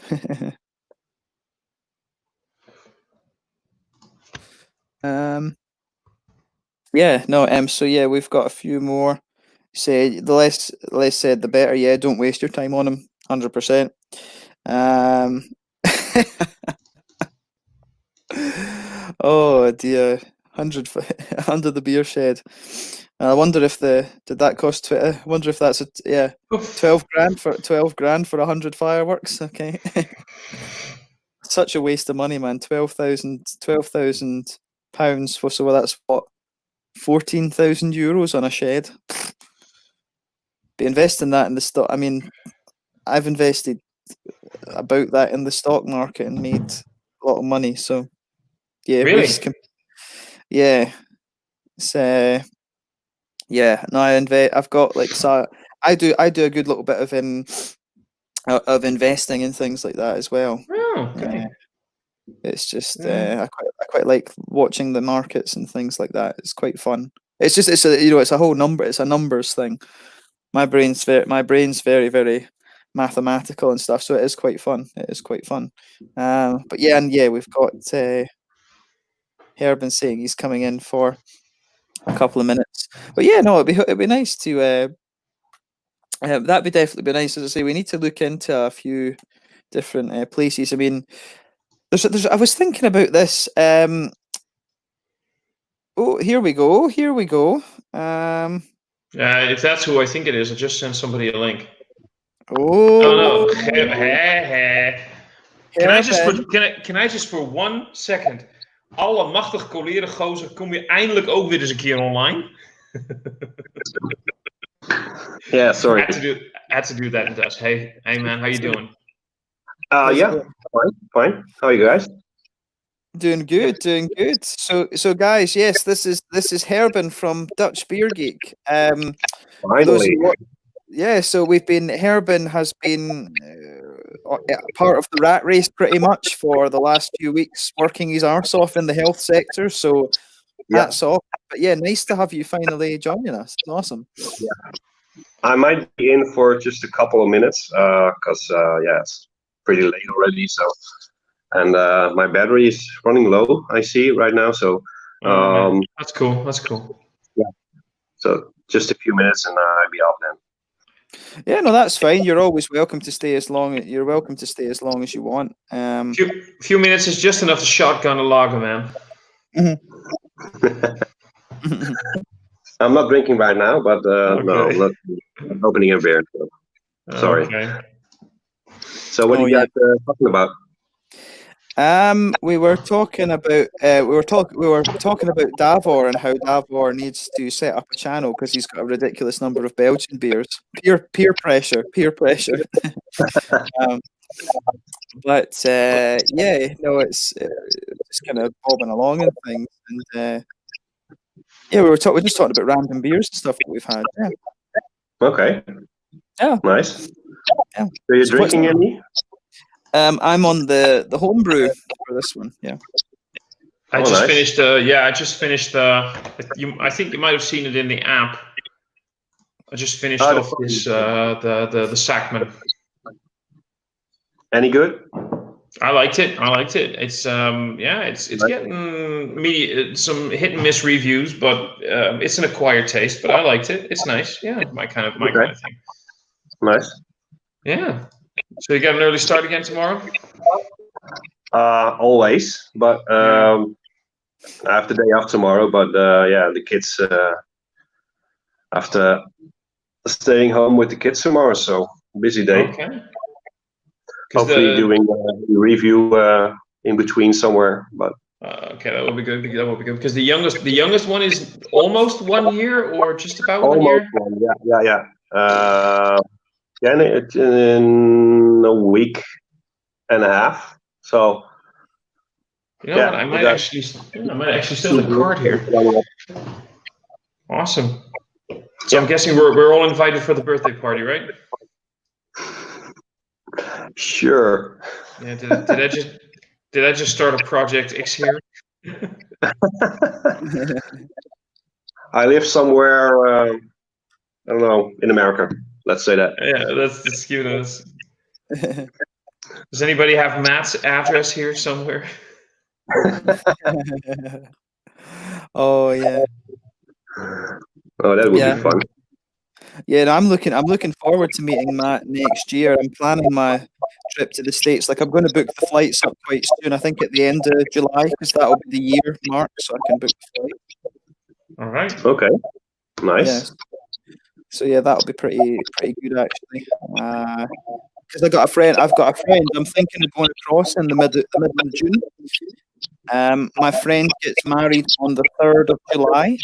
Yeah, no, so yeah, we've got a few more. Say the less said the better. Yeah, don't waste your time on them. 100%. Oh dear, 100 under the beer shed. I wonder if did that cost? I wonder if that's 12 grand for 100 fireworks. Okay, such a waste of money, man. 12,000 pounds for that's what 14,000 euros on a shed. Be investing that in the stock. I mean, I've invested about that in the stock market and made a lot of money. So yeah, really? Yeah. So yeah, no, I've got like, so I do a good little bit of investing in things like that as well. Oh, okay. It's just I quite like watching the markets and things like that. It's quite fun. It's just it's a whole number. It's a numbers thing. My brain's very very mathematical and stuff, so it is quite fun. But yeah, we've got Herben saying he's coming in for a couple of minutes. But yeah, no, it'd be nice to that'd be definitely be nice. As I say, we need to look into a few different places. I mean, I was thinking about this. Oh, here we go. If that's who I think it is, I just sent somebody a link. Oh no! Can I just for 1 second? Allemachtig coleren gozer, kom je eindelijk ook weer eens een keer online? Yeah, sorry. I had to do that in Dutch. Hey man, how you doing? Yeah, fine. How are you guys? Doing good. So guys, yes, this is Herben from Dutch Beer Geek. Finally. Yeah, so Herben has been part of the rat race pretty much for the last few weeks, working his arse off in the health sector. So that's all. But yeah, nice to have you finally joining us. It's awesome. Yeah. I might be in for just a couple of minutes because it's pretty late already. So, and my battery is running low. I see right now. So that's cool. Yeah. So just a few minutes and I'll be off then. Yeah, no, that's fine. You're always welcome to stay as long as you want. Few minutes is just enough to shotgun a lager, man. I'm not drinking right now, but no, I'm not opening a beer. So. Sorry. Okay. So what are you guys talking about? We were talking about Davor and how Davor needs to set up a channel because he's got a ridiculous number of Belgian beers. Peer pressure. But it's just kind of bobbing along and things. And we're just talking about random beers and stuff that we've had. Yeah. Okay. Yeah. Nice. Yeah. Are you drinking any? I'm on the homebrew for this one. Yeah. I just finished. I think you might have seen it in the app. I just finished off this the Sackman. Any good? I liked it. It's it's getting me some hit and miss reviews, but it's an acquired taste. But I liked it. It's nice. Yeah, my kind of thing. Nice. Yeah. So you got an early start again tomorrow? Always, but I have the day off tomorrow. But the kids after staying home with the kids tomorrow, so busy day. Okay. Hopefully doing a review in between somewhere, but okay, that will be good. Because the youngest one is almost 1 year or just about 1 year. Almost one, yeah. In a week and a half. So you know what? I might actually steal the card here. Awesome. So I'm guessing we're all invited for the birthday party, right? Sure. Yeah. Did I just start a Project X here? I live somewhere. I don't know, in America. Let's say that. Yeah, that's cute. Does anybody have Matt's address here somewhere? Oh yeah. Oh, that would be fun. Yeah, and I'm looking forward to meeting Matt next year. I'm planning my trip to the States. Like I'm going to book the flights up quite soon. I think at the end of July, because that'll be the year mark, so I can book the flight. All right. Okay. Nice. Yeah. So yeah, that'll be pretty good actually. Because I've got a friend. I'm thinking of going across in the middle of June. My friend gets married on the 3rd of July.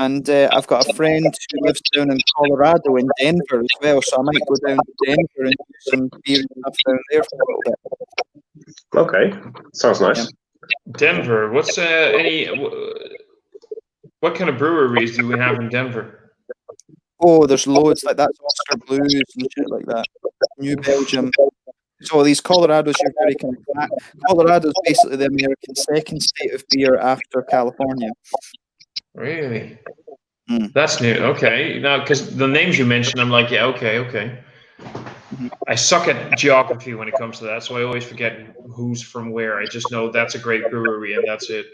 And I've got a friend who lives down in Colorado, in Denver as well. So I might go down to Denver and do some beer stuff down there for a little bit. Okay, sounds nice. Yeah. Denver. What's what kind of breweries do we have in Denver? Oh, there's loads. Like that's Oscar Blues and shit like that. New Belgium. So these Colorados are very kind of. Colorado's basically the American second state of beer after California. Really? That's new. Okay. Now, because the names you mentioned, I'm like, yeah, okay. I suck at geography when it comes to that, so I always forget who's from where. I just know that's a great brewery, and that's it.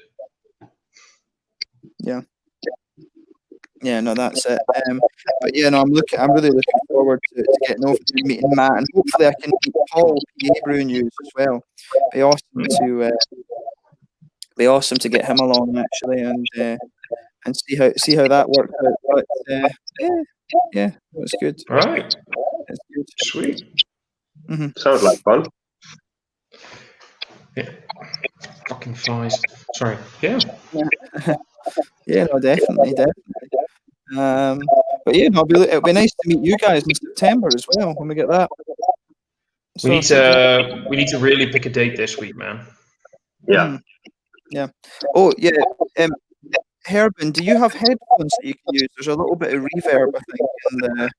Yeah. Yeah, no, that's it. But yeah, no, I'm really looking forward to getting over to meeting Matt, and hopefully I can meet Paul, PA Brew News as well. Be awesome to get him along actually, and see how that works out. But yeah, it's good. All right, it's good. Sweet. Sounds like fun. Yeah. Fucking flies. Sorry. Yeah. Yeah, no, definitely. But yeah, no, it'll be nice to meet you guys in September as well when we get that. We need to really pick a date this week, man. Yeah. Yeah. Oh yeah. Herbin, do you have headphones that you can use? There's a little bit of reverb, I think, in the.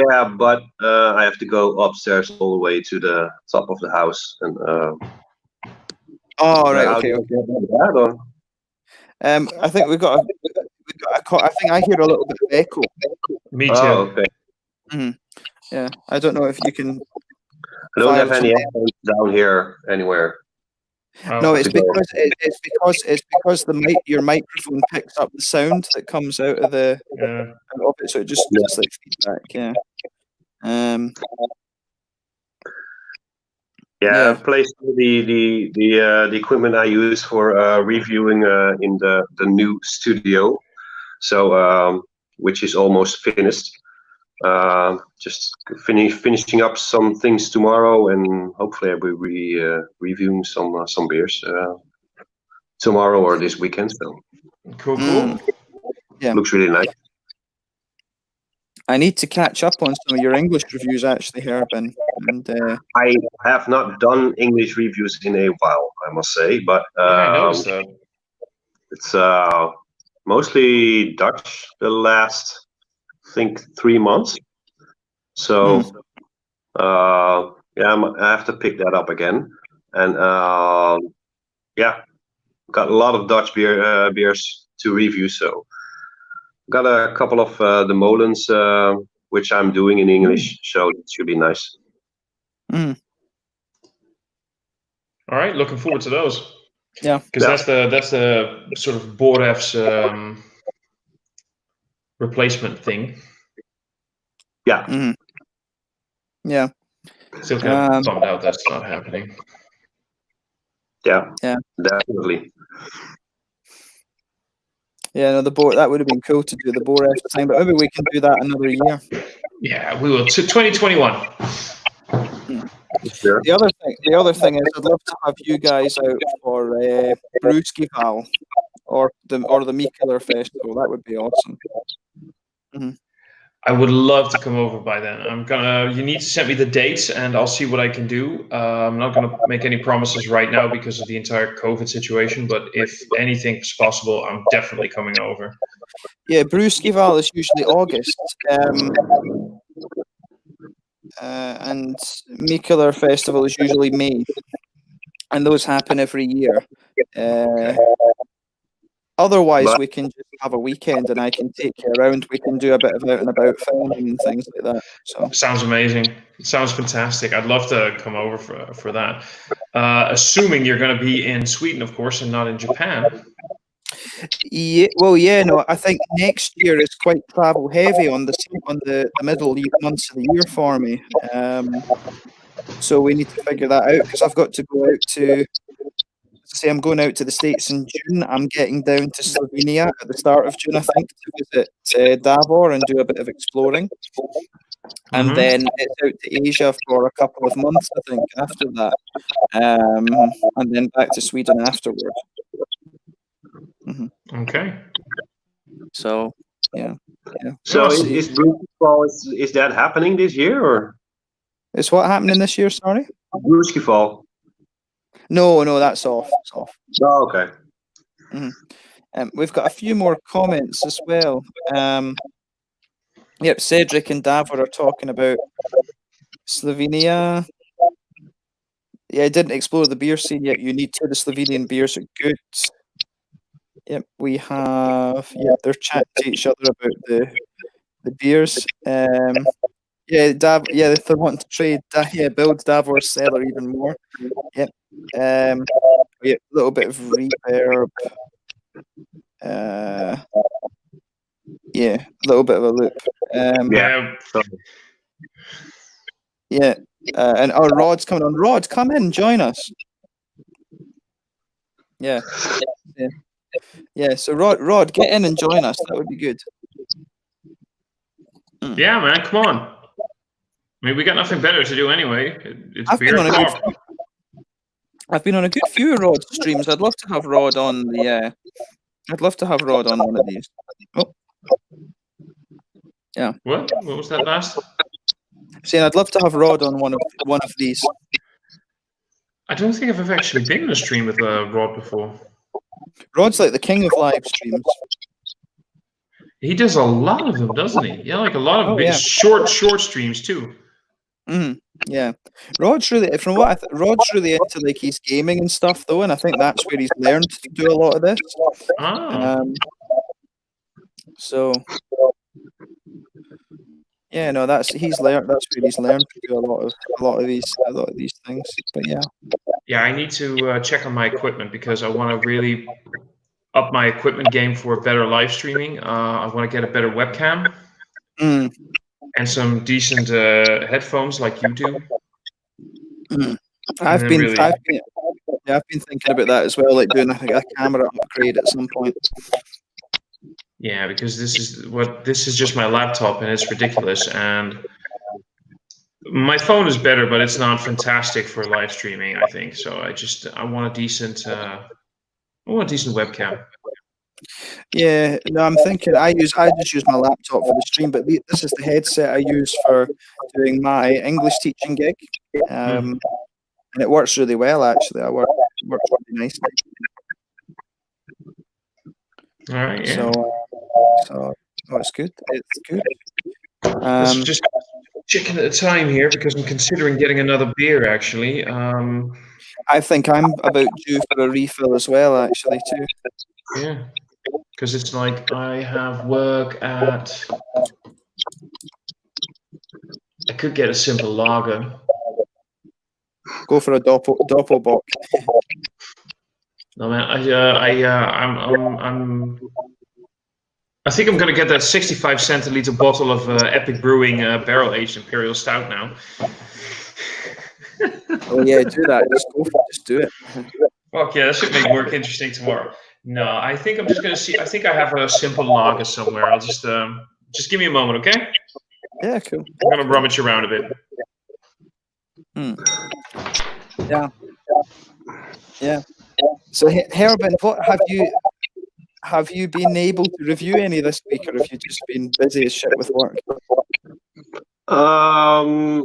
Yeah, but I have to go upstairs all the way to the top of the house, and. Oh right. Okay. I think we've got I think I hear a little bit of echo. Me too. Oh, okay. Yeah, I don't know if you can. I don't have any headphones down here anywhere. No, it's because your microphone picks up the sound that comes out of the of it, so it just like feedback. Yeah. I've placed the equipment I use for reviewing in the new studio, so which is almost finished. Just finishing up some things tomorrow, and hopefully I will be reviewing some beers tomorrow or this weekend. So cool. Yeah, looks really nice. I need to catch up on some of your English reviews, actually, Herbin. And I have not done English reviews in a while, I must say, but I noticed that. It's mostly Dutch the last, I think, 3 months. So I have to pick that up again. And got a lot of Dutch beers to review. So got a couple of the Molens, which I'm doing in English. So it should be nice. All right, looking forward to those. Yeah, because that's the sort of Boref's replacement thing. Yeah. Mm-hmm. Yeah. Still kind of bummed out that's not happening. Yeah. Yeah. Definitely. Yeah, no, that would have been cool to do the Boref thing, but maybe we can do that another year. Yeah, we will. To 2021. Sure. The other thing is, I'd love to have you guys out for Brewskival or the Meekiller Festival. That would be awesome. Mm-hmm. I would love to come over by then. You need to send me the dates and I'll see what I can do. I'm not gonna make any promises right now because of the entire COVID situation, but if anything's possible, I'm definitely coming over. Yeah, Brewskival is usually August. And Meekiller Festival is usually May. And those happen every year. Otherwise, we can just have a weekend and I can take you around. We can do a bit of out and about filming and things like that. So sounds amazing. It sounds fantastic. I'd love to come over for that. Assuming you're going to be in Sweden, of course, and not in Japan. Yeah, well, yeah, no, I think next year is quite travel heavy on the middle months of the year for me. So we need to figure that out because I've got to go out to. Say I'm going out to the States in June. I'm getting down to Slovenia at the start of June, I think, to visit Davor and do a bit of exploring. And then it's out to Asia for a couple of months, I think, after that. And then back to Sweden afterwards. Mm-hmm. Okay. So, yeah. So is Brewskival, is that happening this year, or? Is what happening this year, sorry? Brewskival. No, that's off. It's off. Oh, okay. Mm-hmm. We've got a few more comments as well. Yep, Cedric and Davor are talking about Slovenia. Yeah, I didn't explore the beer scene yet. You need to. The Slovenian beers are good. Yep, we have. Yeah, they're chatting to each other about the beers. Yeah, they're wanting to trade. Build Davor's cellar even more. Yep. Yeah, a little bit of reverb. Yeah, a little bit of a loop. Yeah. And our Rod's coming on. Rod, come in, join us. Yeah. So Rod, get in and join us. That would be good. Yeah, man, come on. I mean, we got nothing better to do anyway. It's beer talk. I've been on a good few Rod streams. I'd love to have Rod on I'd love to have Rod on one of these. Oh. Yeah. What was that last? Saying I'd love to have Rod on one of these. I don't think I've actually been in a stream with Rod before. Rod's like the king of live streams. He does a lot of them, doesn't he? Yeah, like a lot of short streams too. Yeah, Rod's really Rod's really into like his gaming and stuff though, and I think that's where he's learned to do a lot of this. So yeah, no, that's where he's learned to do a lot of these things. But yeah. Yeah, I need to check on my equipment because I want to really up my equipment game for better live streaming. I want to get a better webcam and some decent headphones like you do. I've been thinking about that as well, like doing a camera upgrade at some point. Yeah, because this is just my laptop and it's ridiculous, and my phone is better, but it's not fantastic for live streaming, I think. So I want a decent webcam. Yeah, no, I'm thinking I just use my laptop for the stream, but this is the headset I use for doing my English teaching gig, and it works really well actually. It works really nicely. All right, yeah. So it's good. It's good. Just checking at the time here because I'm considering getting another beer actually. I think I'm about due for a refill as well, actually, too. Yeah, because it's like I have work at. I could get a simple lager. Go for a doppelbock. No man, I think I'm gonna get that 65 centiliter bottle of Epic Brewing barrel aged Imperial Stout now. Oh yeah, do that. Just do it. Fuck yeah, that should make work interesting tomorrow. No, I think I'm just gonna see. I think I have a simple lager somewhere. I'll just give me a moment, okay? Yeah, cool. I'm gonna rummage around a bit. Yeah. So Herbin, what have you been able to review any this week, or have you just been busy as shit with work? I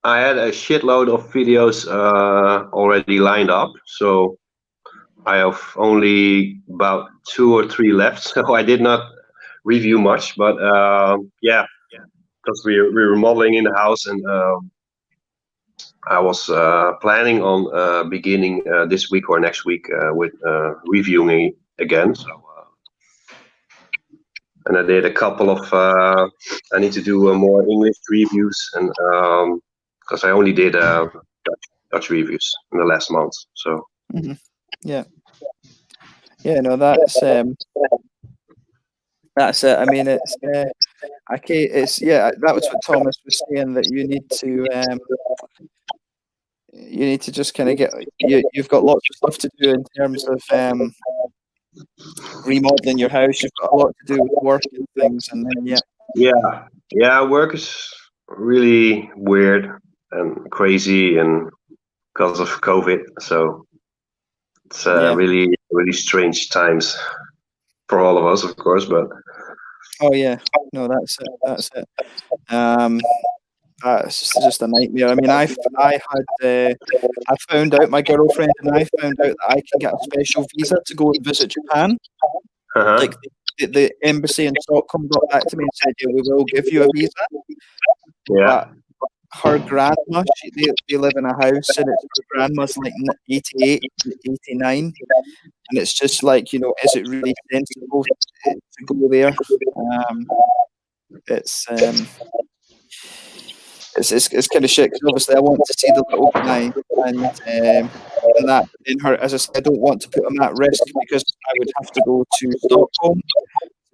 had a shitload of videos already lined up, so I have only about 2 or 3 left. So I did not review much, but yeah, because we're remodeling in the house, and I was planning on beginning this week or next week with reviewing again. So, and I did a couple of. I need to do more English reviews, and because I only did Dutch reviews in the last month. So yeah, no, that's it. I mean, it's okay. It's that was what Thomas was saying, that you need to just kind of get you've got lots of stuff to do in terms of remodeling your house. You've got a lot to do with work and things, and then work is really weird and crazy, and because of COVID, so it's really strange times for all of us, of course. But no, that's it. It's just a nightmare. I mean, I found out, my girlfriend and I found out that I can get a special visa to go and visit Japan. Like the embassy in Stockholm got back to me and said, "Yeah, we will give you a visa." Yeah. But her grandma, they live in a house, and her grandma's like 88, 89, and it's just like, is it really sensible to go there? It's kind of shit, because obviously I want to see the little guy, and that in her, as I said, I don't want to put him at risk, because I would have to go to Stockholm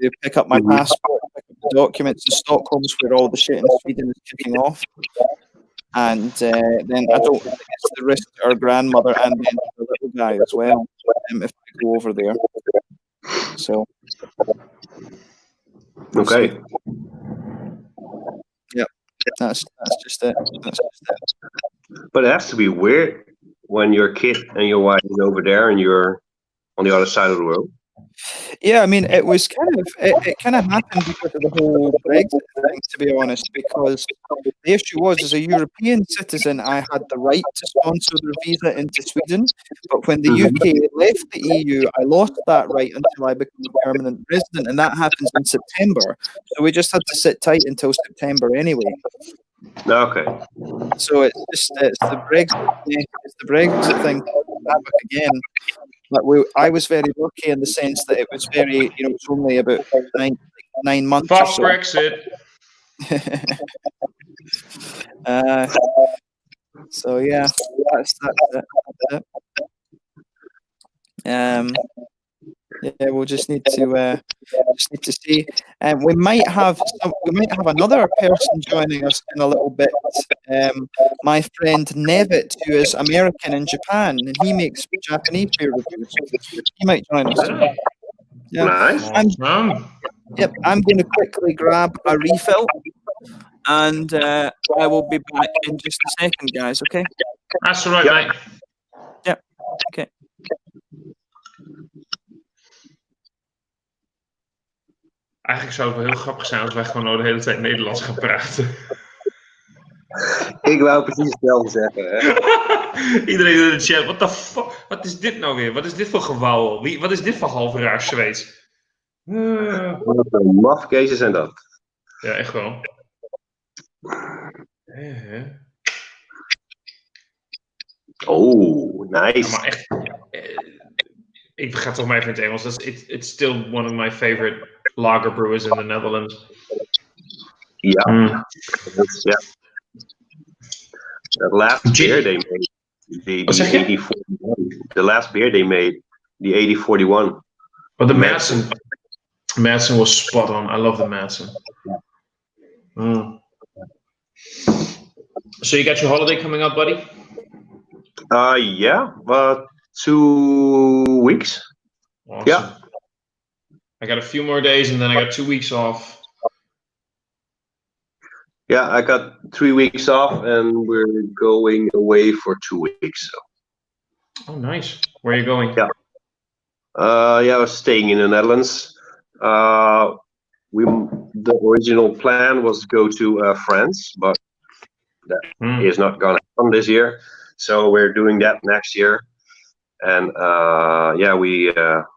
to pick up my passport, pick up the documents. And Stockholm's where all the shit in Sweden is kicking off, and then I don't think it's the risk to our grandmother and then the little guy as well, if I go over there. So okay. Yeah. That's just it. But it has to be weird when your kid and your wife is over there and you're on the other side of the world. Yeah, I mean, it was it kind of happened because of the whole Brexit thing, to be honest, because the issue was, as a European citizen, I had the right to sponsor their visa into Sweden, but when the UK left the EU, I lost that right until I became a permanent resident, and that happens in September. So we just had to sit tight until September anyway. Okay. So it's the Brexit thing back again. But I was very lucky in the sense that it was very, it's only about 9 months Fuck or so. Brexit. So yeah, that's it. Yeah, we'll just need to see. We might have another person joining us in a little bit. My friend Nevitt, who is American in Japan, and he makes Japanese beer reviews. He might join us. Yeah. Nice. I'm going to quickly grab a refill, and I will be back in just a second, guys. Okay. That's all right, mate. Yep. Okay. Eigenlijk zou het wel heel grappig zijn als wij gewoon nou de hele tijd Nederlands gaan praten. Ik wou precies hetzelfde zeggen. Hè? Iedereen in de chat, what the fuck? Wat is dit nou weer? Wat is dit voor gewauwel? Wat is dit voor halve raar Zweeds? Wat een mafkezen zijn dat. Ja, echt wel. Oh, nice. Ja, maar echt... Ik ga toch maar even in het Engels. It's still one of my favorite lager brewers in the Netherlands. Ja. Yeah. That last beer they made The 8041. The last beer they made, the 8041. But the Madsen was spot on. I love the Madsen. So you got your holiday coming up, buddy? Yeah, 2 weeks. Awesome. Yeah. I got a few more days, and then I got 2 weeks off. Yeah, I got 3 weeks off, and we're going away for 2 weeks. So. Oh, nice. Where are you going? Yeah. I was staying in the Netherlands. The original plan was to go to France, but that is not going to happen this year. So we're doing that next year. And we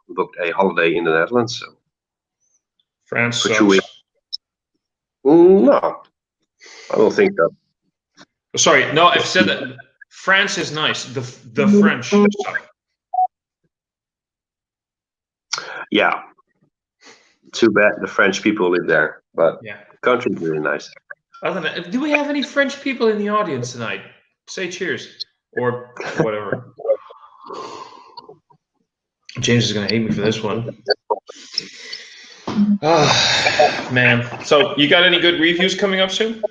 booked a holiday in the Netherlands. So. France for sucks. 2 weeks. No, I don't think so. Sorry, no, I've said that. France is nice. The French suck. Yeah. Too bad the French people live there, but yeah, the country's really nice. Other than that, do we have any French people in the audience tonight? Say cheers or whatever. James is gonna hate me for this one. Man. So you got any good reviews coming up soon?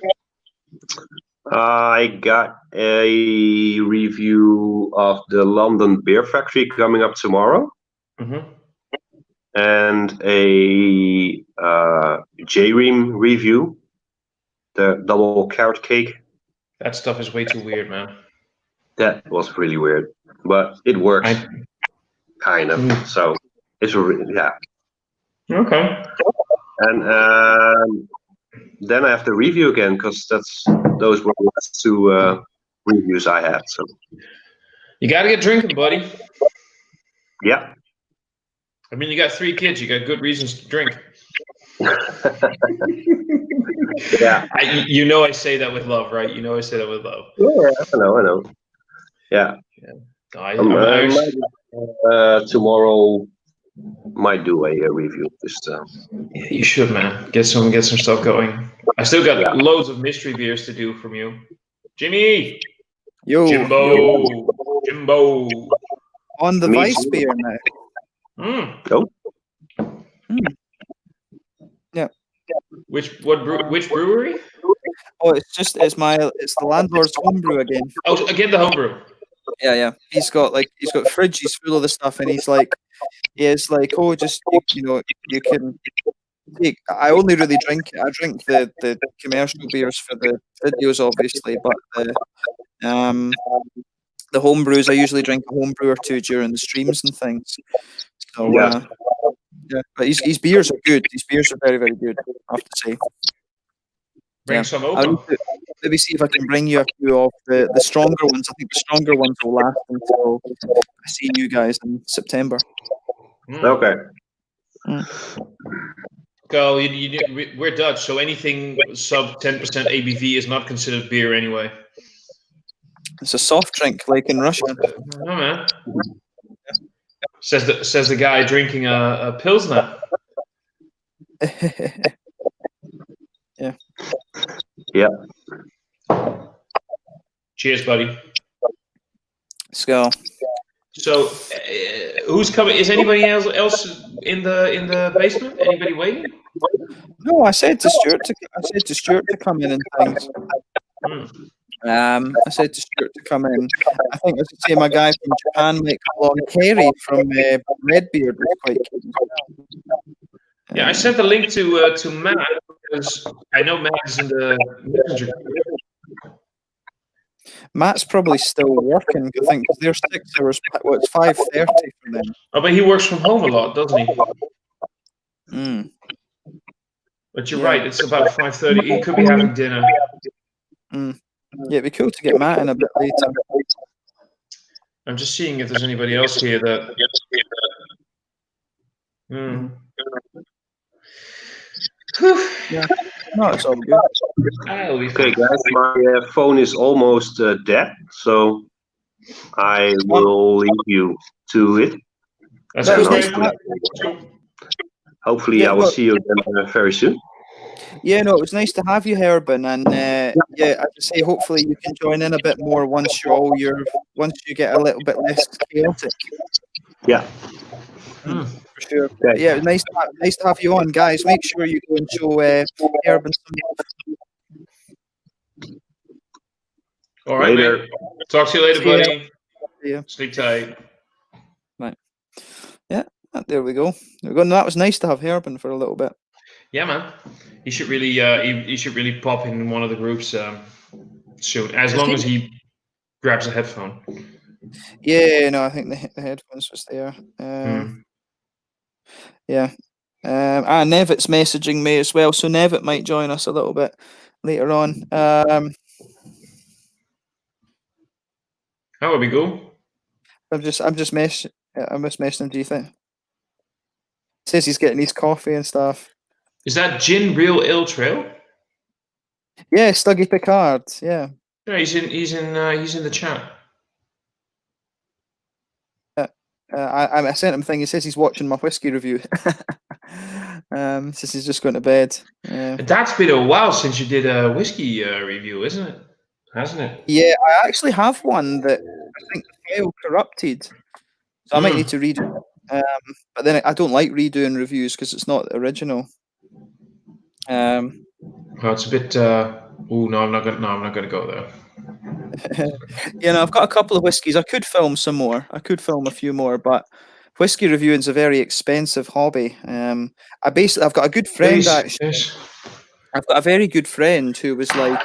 I got a review of the London Beer Factory coming up tomorrow. And a J-Ream review, the double carrot cake. That stuff is way too weird, man. That was really weird, but it works, kind of. So it's yeah. Okay. And then I have the review again because those were the last 2 reviews I had. So you got to get drinking, buddy. Yeah. I mean, you got 3 kids. You got good reasons to drink. Yeah. I say that with love, right? I say that with love. Yeah, I know. Yeah. Tomorrow might do a review. Yeah, you should, man. Get some stuff going. I still got loads of mystery beers to do from you. Jimmy! Jimbo! On the Vice beer now. Oh. Yeah. Which brewery? Oh, it's the landlord's homebrew again. Oh, again the homebrew. Yeah. He's got fridges full of the stuff, and he's like, oh, just you can take. I only really drink it. I drink the commercial beers for the videos, obviously, but the home brews, I usually drink a home brew or 2 during the streams and things. So but his beers are good. His beers are very, very good, I have to say. Bring some over. Maybe see if I can bring you a few of the stronger ones. I think the stronger ones will last until I see you guys in September. Okay. Go. We're Dutch, so anything sub 10% ABV is not considered beer anyway. It's a soft drink, like in Russia. Oh man. Says the guy drinking a Pilsner. Yeah. Yeah. Cheers, buddy. Let's go. So, who's coming? Is anybody else in the basement? Anybody waiting? No, I said to Stuart to come in and things. I said to Stuart to come in. I think I was saying my guy from Japan, Mike Long Kerry from Redbeard, was quite keen. Yeah, I sent the link to Matt because I know Matt is in the messenger group. Matt's probably still working. I think because they're 6 hours. Well, it's 5:30 for them. Oh, but he works from home a lot, doesn't he? But you're right. It's about 5:30. He could be having dinner. Yeah, it'd be cool to get Matt in a bit later. I'm just seeing if there's anybody else here that. Yeah. No, it's all good. Okay, guys, my phone is almost dead, so I will leave you to it. That's okay. Hopefully, I will see you again very soon. Yeah, no, it was nice to have you, Herben, and yeah, as I say, hopefully you can join in a bit more once you get a little bit less chaotic. Yeah. Mm. For sure. Okay. But yeah, nice to have you on, guys. Make sure you go and show Herben some love. All right, Later. mate. Talk to you later, See ya. buddy. Yeah. Sleep tight. Right. Yeah. There we go. That was nice to have Herben for a little bit. Yeah, man. He should really, he should really pop in one of the groups soon, as long as he grabs a headphone. Yeah, no, I think the headphones was there. Yeah. Nevit's messaging me as well, so Nevit might join us a little bit later on. That would be cool. I'm just messaging him. Do you think? Says he's getting his coffee and stuff. Is that Gin Real Ale Trail? Yeah, Stuggy Picard. Yeah. Yeah, he's in the chat. I sent him a thing. He says he's watching my whiskey review. Says he's just going to bed. That's been a while since you did a whiskey review, isn't it? Hasn't it? Yeah, I actually have one that I think the file corrupted, so I might need to redo it. But then I don't like redoing reviews because it's not original. Well, it's a bit. Oh no, I'm not gonna go there. I've got a couple of whiskies. I could film some more. I could film a few more, but whiskey reviewing is a very expensive hobby. I've got a good friend actually. Yes. I've got a very good friend who was like,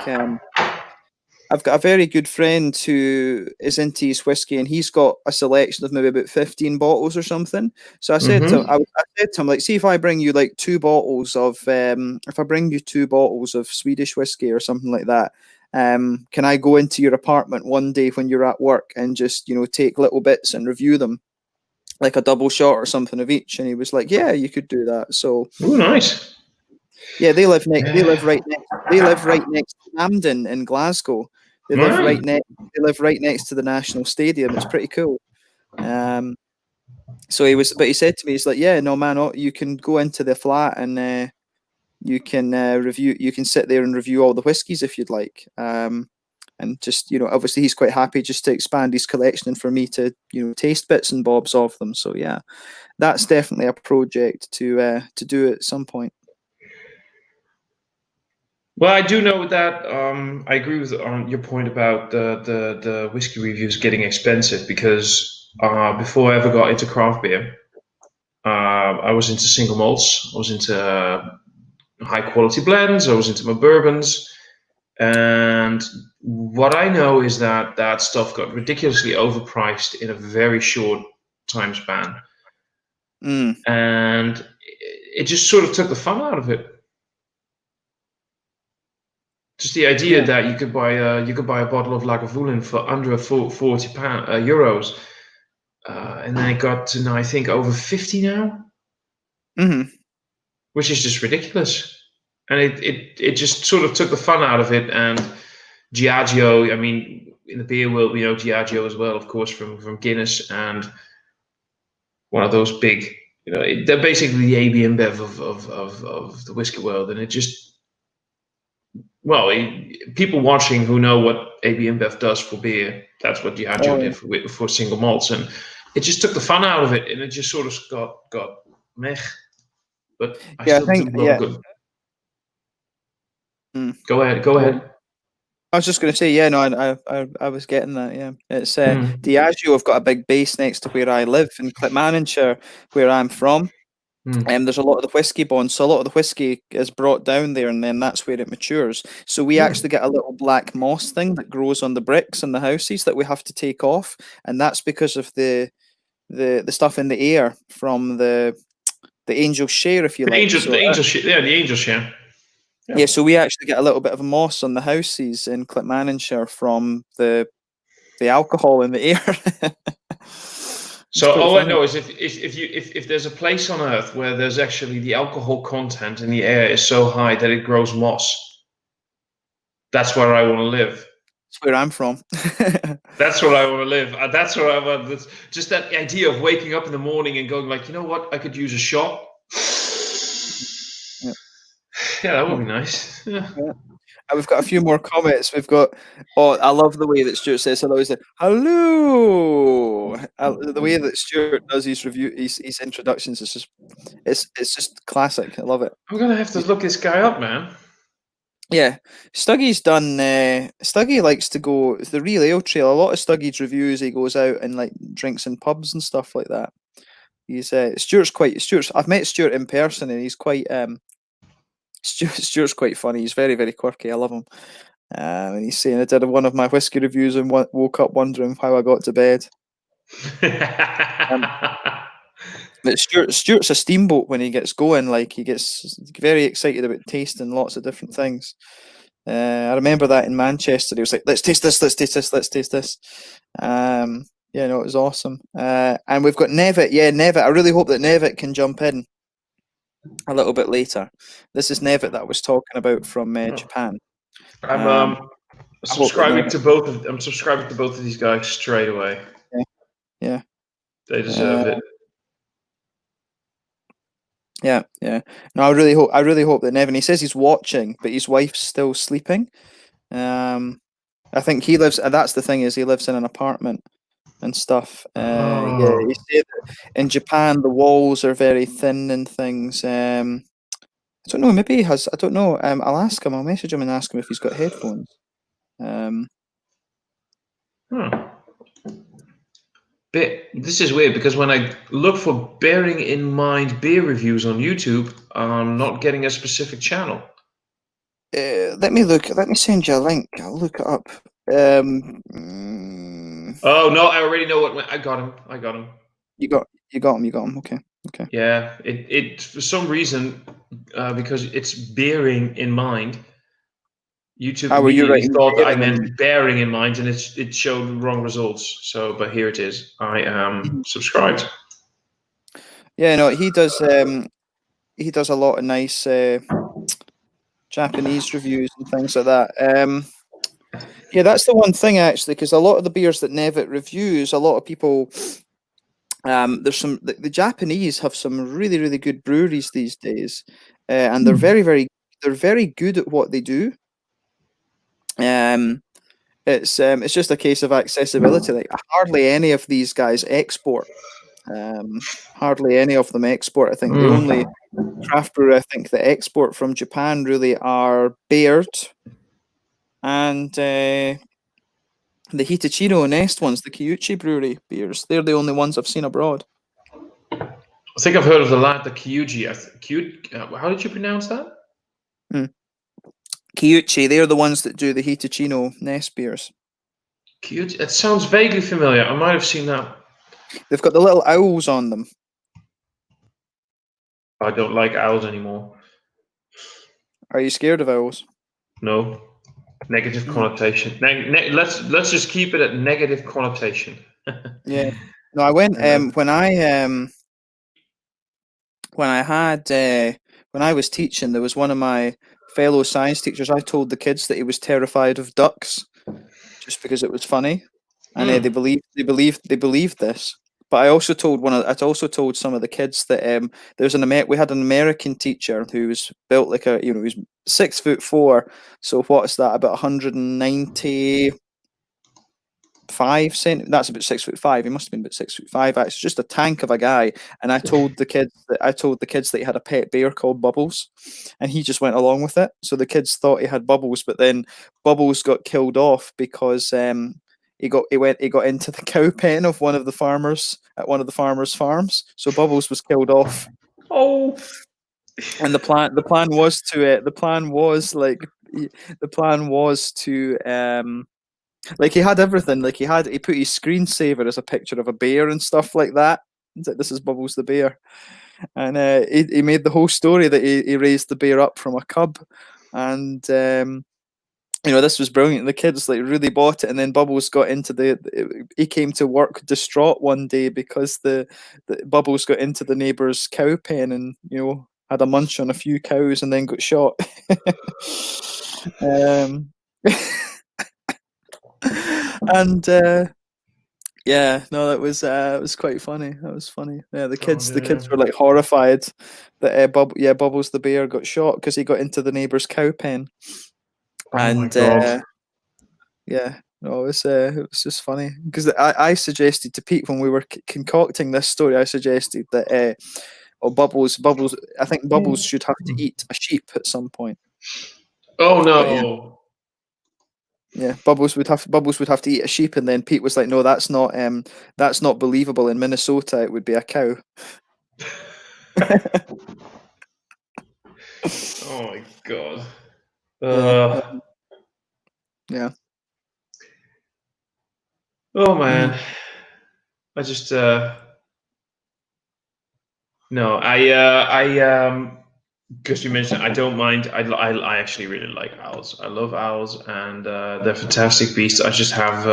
I've got a very good friend who is into his whiskey, and he's got a selection of maybe about 15 bottles or something. So I said to him, I said to him, like, see if I bring you like 2 bottles of, if I bring you 2 bottles of Swedish whiskey or something like that, can I go into your apartment one day when you're at work and just, take little bits and review them, like a double shot or something of each? And he was like, yeah, you could do that. So, oh, nice. Yeah, they live right next to Hampden in Glasgow. They live right next to the National Stadium. It's pretty cool. So he said to me, he's like, yeah, no man, you can go into the flat and you can review. You can sit there and review all the whiskies if you'd like. And just, obviously he's quite happy just to expand his collection and for me to, taste bits and bobs of them. So yeah, that's definitely a project to do at some point. Well, I do know that I agree with your point about the whiskey reviews getting expensive, because before I ever got into craft beer, I was into single malts, I was into high quality blends, I was into my bourbons, and what I know is that stuff got ridiculously overpriced in a very short time span, and it just sort of took the fun out of it. Just the idea that you could buy a bottle of Lagavulin for under €40, and then it got to now I think over 50 now, which is just ridiculous. And it just sort of took the fun out of it. And Diageo, I mean, in the beer world, we know Diageo as well, of course, from Guinness, and one of those big, they're basically the AB InBev of the whiskey world, and it just. Well, people watching who know what AB InBev does for beer, that's what Diageo did for single malts, and it just took the fun out of it, and it just sort of got meh. But I think good. Go ahead. I was just going to say, yeah, no, I was getting that. Yeah, it's Diageo have got a big base next to where I live in Clipmanonshire, where I'm from. There's a lot of the whiskey bonds, so a lot of the whiskey is brought down there, and then that's where it matures. So we actually get a little black moss thing that grows on the bricks in the houses that we have to take off, and that's because of the stuff in the air from the angel share, if you like. The angel share. Yeah, so we actually get a little bit of moss on the houses in Clipmanonshire from the alcohol in the air. So all I know is if there's a place on Earth where there's actually the alcohol content in the air is so high that it grows moss, that's where I want to live. That's where I'm from. That's where I want to live. That's where I want. Just that idea of waking up in the morning and going like, you know what, I could use a shot. Yeah, that would be nice. Yeah. And we've got a few more comments. We've got, I love the way that Stuart says hello. He said, hello. The way that Stuart does his his introductions is just, it's just classic. I love it. I'm gonna have to look this guy up, man. Yeah, Stuggy's done. Stuggy likes to go the Real Ale Trail. A lot of Stuggy's reviews, he goes out and like drinks in pubs and stuff like that. He's Stuart's. I've met Stuart in person, and he's quite Stuart's quite funny. He's very, very quirky. I love him. And he's saying I did one of my whiskey reviews and woke up wondering how I got to bed. But Stuart's a steamboat when he gets going. Like he gets very excited about tasting lots of different things. I remember that in Manchester. He was like, "Let's taste this. Let's taste this. Let's taste this." Yeah, no, it was awesome. And we've got Nevitt. Yeah, Nevitt. I really hope that Nevitt can jump in a little bit later. This is Nevitt that I was talking about from Japan. I'm subscribing to both of. I'm subscribing to both of these guys straight away. Yeah. They deserve it. Yeah. No, I really hope that Nevin. He says he's watching, but his wife's still sleeping. I think he lives. That's the thing, is he lives in an apartment and stuff. Yeah, he said that in Japan the walls are very thin and things. I don't know. Maybe he has. I don't know. I'll ask him. I'll message him and ask him if he's got headphones. This is weird because when I look for bearing in mind beer reviews on YouTube, I'm not getting a specific channel. Let me look. Let me send you a link. I'll look it up. Oh no! I already know what. I got him. You got him. Okay. Yeah. It for some reason because it's bearing in mind. YouTube immediately thought that I meant bearing in mind, and it showed wrong results. So, but here it is. I am subscribed. Yeah, no, he does. He does a lot of nice Japanese reviews and things like that. Yeah, that's the one thing actually, because a lot of the beers that Nevitt reviews, a lot of people. There's some. The Japanese have some really, really good breweries these days, and they're very good at what they do. It's just a case of accessibility. Like hardly any of these guys export. Hardly any of them export. I think the only craft brewer I think that export from Japan really are Baird and the Hitachino Nest ones, the Kyuchi brewery beers. They're the only ones I've seen abroad. I think I've heard of the Kyuchi. How did you pronounce that? Kyuchi, they're the ones that do the Hitachino Nest beers. Kyuchi, it sounds vaguely familiar. I might have seen that. They've got the little owls on them. I don't like owls anymore. Are you scared of owls? No. Negative connotation. Let's just keep it at negative connotation. Yeah. No, I went when I was teaching, there was one of my fellow science teachers. I told the kids that he was terrified of ducks, just because it was funny, and they believed this. But I also told some of the kids that we had an American teacher who was built like he was 6'4". So what's that? About 195 cent. That's about 6'5". He must have been about 6'5". Actually, just a tank of a guy. And I told the kids that he had a pet bear called Bubbles, and he just went along with it. So the kids thought he had Bubbles, but then Bubbles got killed off because he got into the cow pen of one of the farmers at one of the farmers' farms. So Bubbles was killed off. Oh. And the plan was to like he had everything. Like he put his screensaver as a picture of a bear and stuff like that. It's like, this is Bubbles the bear. And he made the whole story that he raised the bear up from a cub. And this was brilliant. The kids like really bought it, and then Bubbles got into he came to work distraught one day because the Bubbles got into the neighbour's cow pen and had a munch on a few cows and then got shot. And Yeah, no, that was it was quite funny. That was funny. Yeah, the kids dear. were like horrified that Bubbles the bear got shot because he got into the neighbor's cow pen, Oh my and god. yeah, no, it was just funny because I suggested to Pete when we were concocting this story, I suggested that Bubbles, I think Bubbles should have to eat a sheep at some point. Oh But yeah. no. Yeah, Bubbles would have to eat a sheep, and then Pete was like, "No, that's not believable. In Minnesota, it would be a cow." Oh my god. Yeah, yeah. Oh man. Mhm. I just no, I because you mentioned I don't mind. I actually really like owls. I love owls, and they're fantastic beasts. I just have,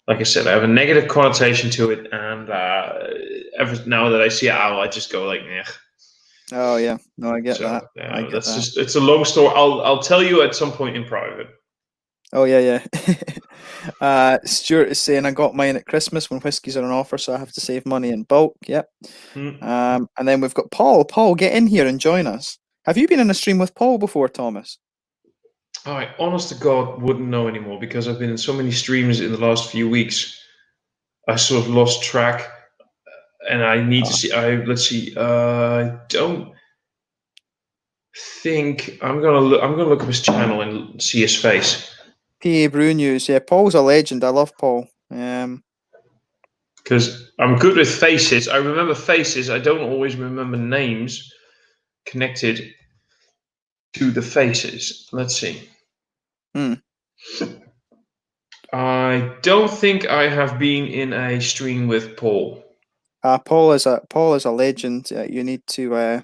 like I said, I have a negative connotation to it, and every now that I see an owl, I just go like, "Meh." Oh yeah, no, I get that. So I yeah, get that's that. just it's a long story. I'll tell you at some point in private. Oh yeah, yeah. Stuart is saying I got mine at Christmas when whiskies are on offer, so I have to save money in bulk. Yep. Hmm. And then we've got Paul. Paul, get in here and join us. Have you been in a stream with Paul before, Thomas? I honest to God wouldn't know anymore because I've been in so many streams in the last few weeks. I sort of lost track, and I need to Ah, see. Let's see. I don't think I'm gonna look. I'm gonna look up his channel and see his face PA Brew News. Yeah, Paul's a legend. I love Paul. because I'm good with faces. I remember faces. I don't always remember names connected to the faces. Let's see. Hmm. I don't think I have been in a stream with Paul. Paul is a legend. You need to.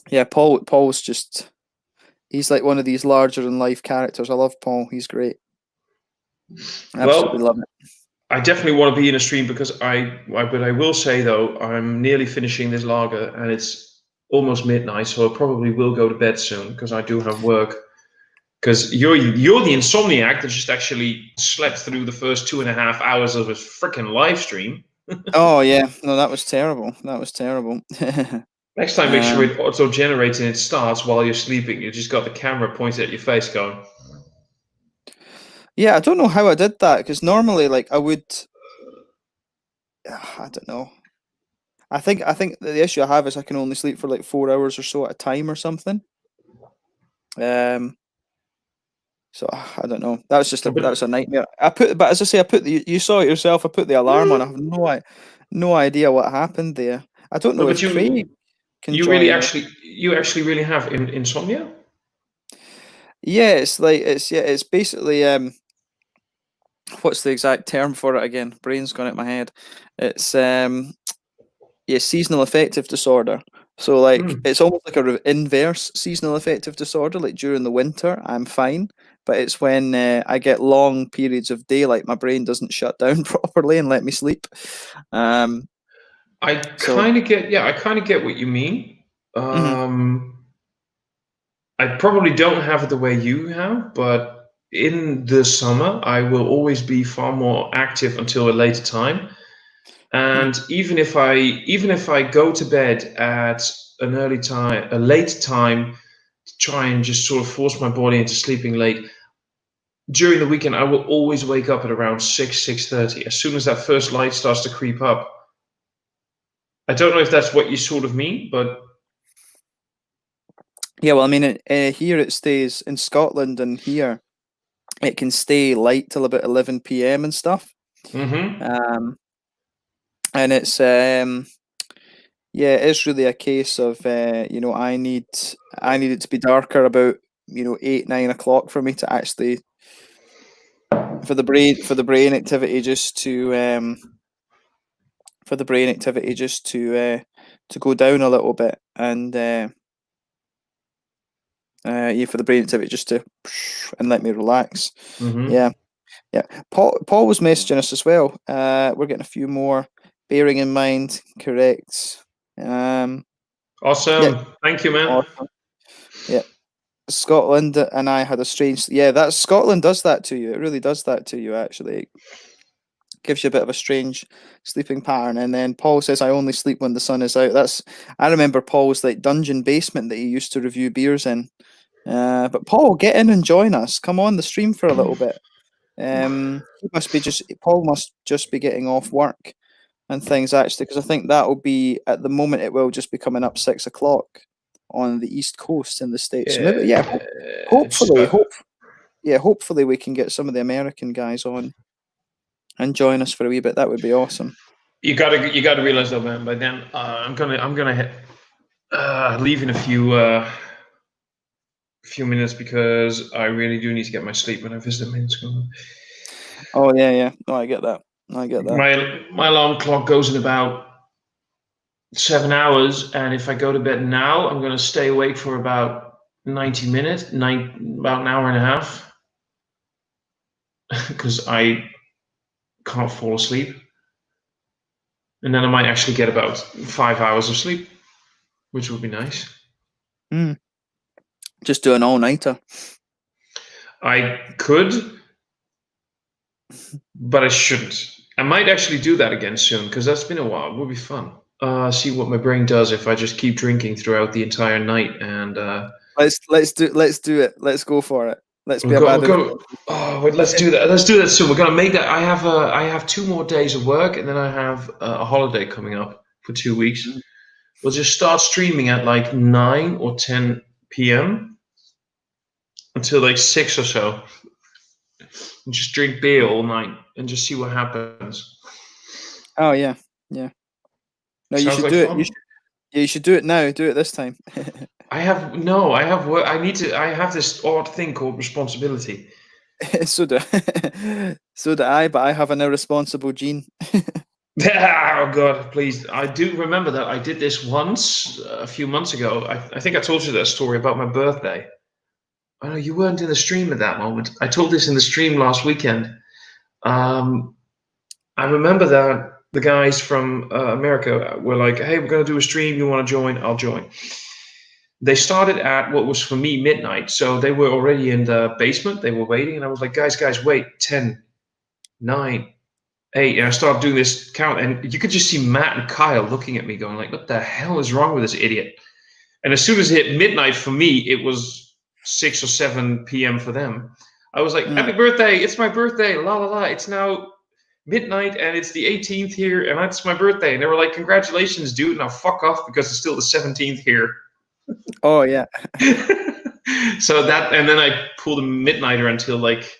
Yeah, Paul's just he's like one of these larger than life characters. I love Paul. He's great. Absolutely Well, love it. I definitely want to be in a stream because but I will say though, I'm nearly finishing this lager and it's almost midnight, so I probably will go to bed soon because I do have work. Because you're the insomniac that just actually slept through the first 2.5 hours of a freaking live stream. Oh yeah, no, that was terrible. That was terrible. Next time, make sure um, it auto generates and it starts while you're sleeping. You just got the camera pointed at your face, going. yeah, I don't know how I did that because normally, like, I would. I don't know. I think the issue I have is I can only sleep for like 4 hours or so at a time or something. Um, so I don't know. That was a nightmare. But as I say, you saw it yourself. I put the alarm on. I have no idea what happened there. I don't No, know but if you Craig can you really join us. actually you actually really have insomnia. Yeah, it's like it's basically what's the exact term for it again? Brain's gone out my head. It's yeah, seasonal affective disorder. So like Hmm. it's almost like a inverse seasonal affective disorder. Like during the winter, I'm fine, but it's when I get long periods of daylight, my brain doesn't shut down properly and let me sleep. Um, I so kind of get, yeah, I kind of get what you mean. mhm. I probably don't have it the way you have, but in the summer, I will always be far more active until a later time. Mm. And even if I go to bed at a late time, to try and just sort of force my body into sleeping late, during the weekend, I will always wake up at around 6:30. As soon as that first light starts to creep up, I don't know if that's what you sort of mean, but Yeah, well, I mean, here it stays in Scotland, and here it can stay light till about 11 p.m. and stuff. hmm. Um, and it's yeah, it's really a case of I need it to be darker about 8, 9 o'clock for me to actually for the brain activity just to to go down a little bit and yeah, for the brain activity just to and let me relax. Hmm. Yeah, yeah. Paul was messaging us as well. We're getting a few more. Bearing in mind, correct. Yeah, Awesome. Thank you, man. awesome. Yeah. Scotland and I had a strange. Yeah, that Scotland does that to you. It really does that to you, actually. gives you a bit of a strange sleeping pattern. And then Paul says, I only sleep when the sun is out. I remember Paul's like dungeon basement that he used to review beers in. But Paul, get in and join us. Come on the stream for a little bit. Paul must just be getting off work and things, actually, because I think that will be, at the moment, it will just be coming up 6 o'clock on the East Coast in the States. So maybe, hopefully we can get some of the American guys on and join us for a wee bit. That would be awesome. You gotta realize though, man. By then, I'm gonna leave in a few minutes because I really do need to get my sleep when I visit him in school. Oh yeah. No, I get that. My alarm clock goes in about 7 hours, and if I go to bed now, I'm gonna stay awake for about 90 minutes, about an hour and a half, because I can't fall asleep. And then I might actually get about 5 hours of sleep, which would be nice. Just do an all-nighter. I could, but I shouldn't. I might actually do that again soon, because that's been a while. It would be fun. See what my brain does if I just keep drinking throughout the entire night. And let's do it. Let's go for it. Let's be let's do that. Let's do that soon. We're gonna make that. I have 2 more days of work, and then I have a holiday coming up for 2 weeks. We'll just start streaming at like 9 or 10 p.m. until like 6 or so. And just drink beer all night and just see what happens. Oh yeah. No, you should do it. You should do it now. Do it this time. I have work. I have this odd thing called responsibility. So do I, but I have an irresponsible gene. Oh God, please. I do remember that I did this once a few months ago. I think I told you that story about my birthday. I know you weren't in the stream at that moment. I told this in the stream last weekend. I remember that the guys from America were like, hey, we're going to do a stream. You want to join? I'll join. They started at what was for me midnight. So they were already in the basement. They were waiting. And I was like, guys, wait. 10, 9, 8. And I started doing this count. And you could just see Matt and Kyle looking at me going like, what the hell is wrong with this idiot? And as soon as it hit midnight for me, it was 6 or 7 p.m. for them. I was like, happy birthday. It's my birthday. La, la, la. It's now midnight and it's the 18th here and it's my birthday. And they were like, congratulations, dude. Now fuck off because it's still the 17th here. Oh, yeah. So that, and then I pulled a midnighter until like,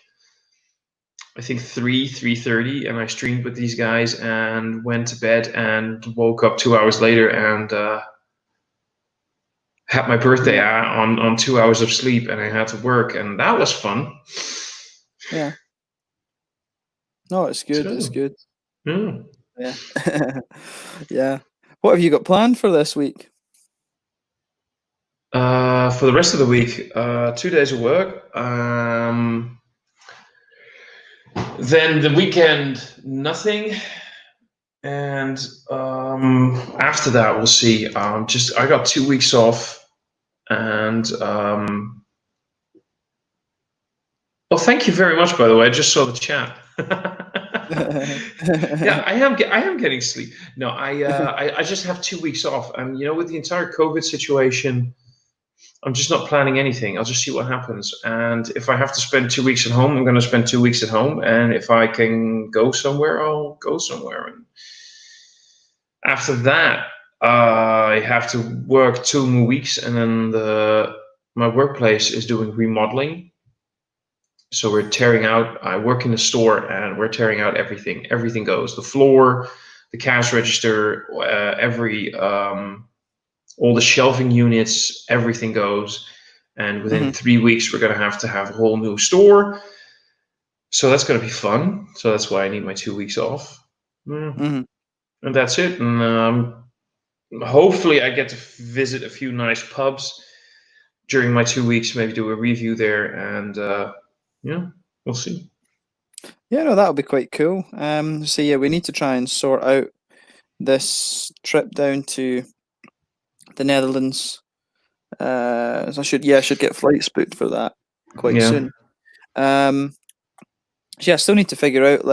I think 3:30, and I streamed with these guys and went to bed and woke up 2 hours later and had my birthday on 2 hours of sleep, and I had to work, and that was fun. Yeah. No, it's good. It's good. Yeah. Yeah. What have you got planned for this week? For the rest of the week, 2 days of work. Then the weekend, nothing. And after that, we'll see. I got 2 weeks off, and well, thank you very much. By the way, I just saw the chat. Yeah, I am getting sleep. No, I just have 2 weeks off, and with the entire COVID situation, I'm just not planning anything. I'll just see what happens. And if I have to spend 2 weeks at home, I'm going to spend 2 weeks at home. And if I can go somewhere, I'll go somewhere. And after that, I have to work 2 more weeks. And then my workplace is doing remodeling. So we're tearing out, I work in the store and we're tearing out everything. Everything goes. The floor, the cash register, all the shelving units, everything goes. And within 3 weeks, we're going to have a whole new store. So that's going to be fun. So that's why I need my 2 weeks off. And that's it. And hopefully I get to visit a few nice pubs during my 2 weeks, maybe do a review there. And we'll see. Yeah, no, that'll be quite cool. So yeah, we need to try and sort out this trip down to the Netherlands. So I should get flights booked for that quite soon. So yeah, I still need to figure out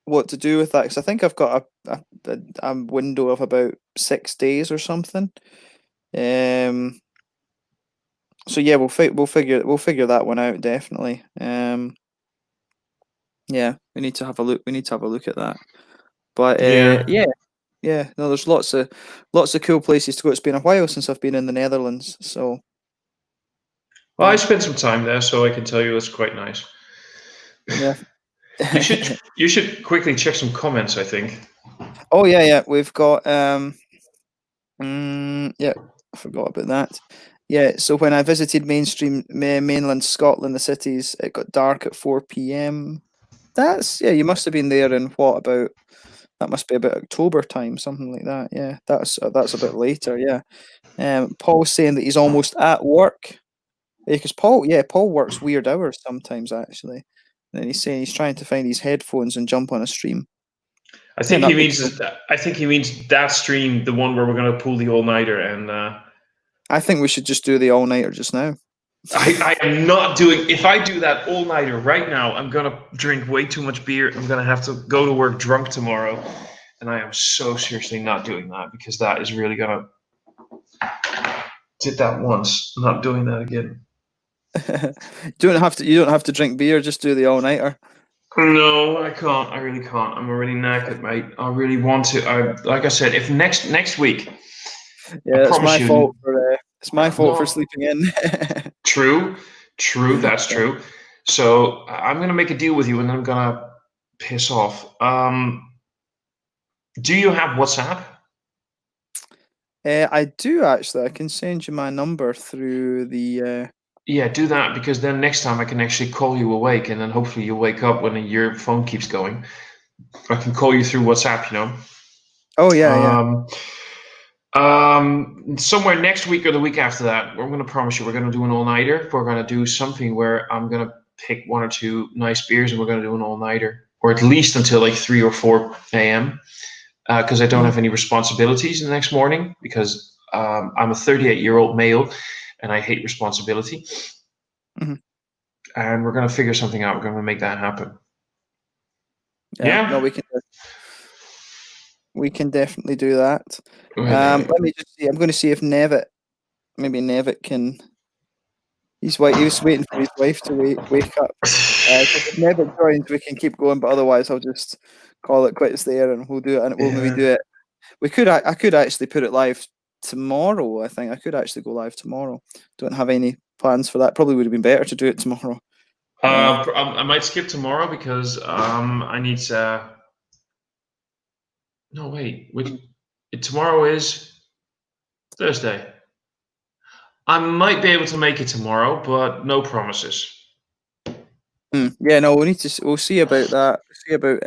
what to do with that, because I think I've got a window of about 6 days or something. So yeah, we'll figure that one out definitely. Yeah, we need to have a look. We need to have a look at that. But Yeah. yeah. No, there's lots of cool places to go. It's been a while since I've been in the Netherlands, so Well, I yeah. spent some time there, so I can tell you it's quite nice. Yeah. You should quickly check some comments, I think. Oh yeah. We've got yeah, I forgot about that. Yeah, so when I visited mainland Scotland, the cities, it got dark at 4 p.m. Yeah, you must have been there in what about that must be about October time, something like that. Yeah, that's a bit later. Yeah. Paul's saying that he's almost at work because Paul works weird hours sometimes actually. And then he's saying he's trying to find his headphones and jump on a stream. I think That he makes means that stream, the one where we're going to pull the all-nighter, and I think we should just do the all-nighter just now. I am not doing. If I do that all-nighter right now, I'm going to drink way too much beer. I'm going to have to go to work drunk tomorrow, and I am so seriously not doing that, because that is really going to. Did that once, not doing that again. You don't have to drink beer, just do the all-nighter. No, I can't. I really can't. I'm already knackered, mate. I really want to. Like I said, if next week. Yeah, it's my fault for it's my fault for sleeping in. True, that's true. So I'm gonna make a deal with you, and I'm gonna piss off. Do you have WhatsApp? I do actually. I can send you my number through the. Yeah, do that, because then next time I can actually call you awake, and then hopefully you'll wake up when your phone keeps going. I can call you through WhatsApp, you know. Oh yeah. Somewhere next week or the week after that, we're going to promise you we're going to do an all-nighter. We're going to do something where I'm going to pick 1 or 2 nice beers, and we're going to do an all-nighter, or at least until like 3 or 4 a.m. Because I don't have any responsibilities the next morning, because I'm a 38-year-old male and I hate responsibility. Mm-hmm. And we're going to figure something out. We're going to make that happen. Yeah. No, we can definitely do that. Let me just see. I'm going to see if Nevitt can. He was waiting for his wife to wake up. If Nevitt joins, we can keep going. But otherwise, I'll just call it quits there, and we'll do it. And we'll maybe do it. I could actually put it live tomorrow. I think I could actually go live tomorrow. Don't have any plans for that. Probably would have been better to do it tomorrow. I might skip tomorrow because I need to. No, wait. Tomorrow is Thursday. I might be able to make it tomorrow, but no promises. Yeah, no, we'll see about that. See about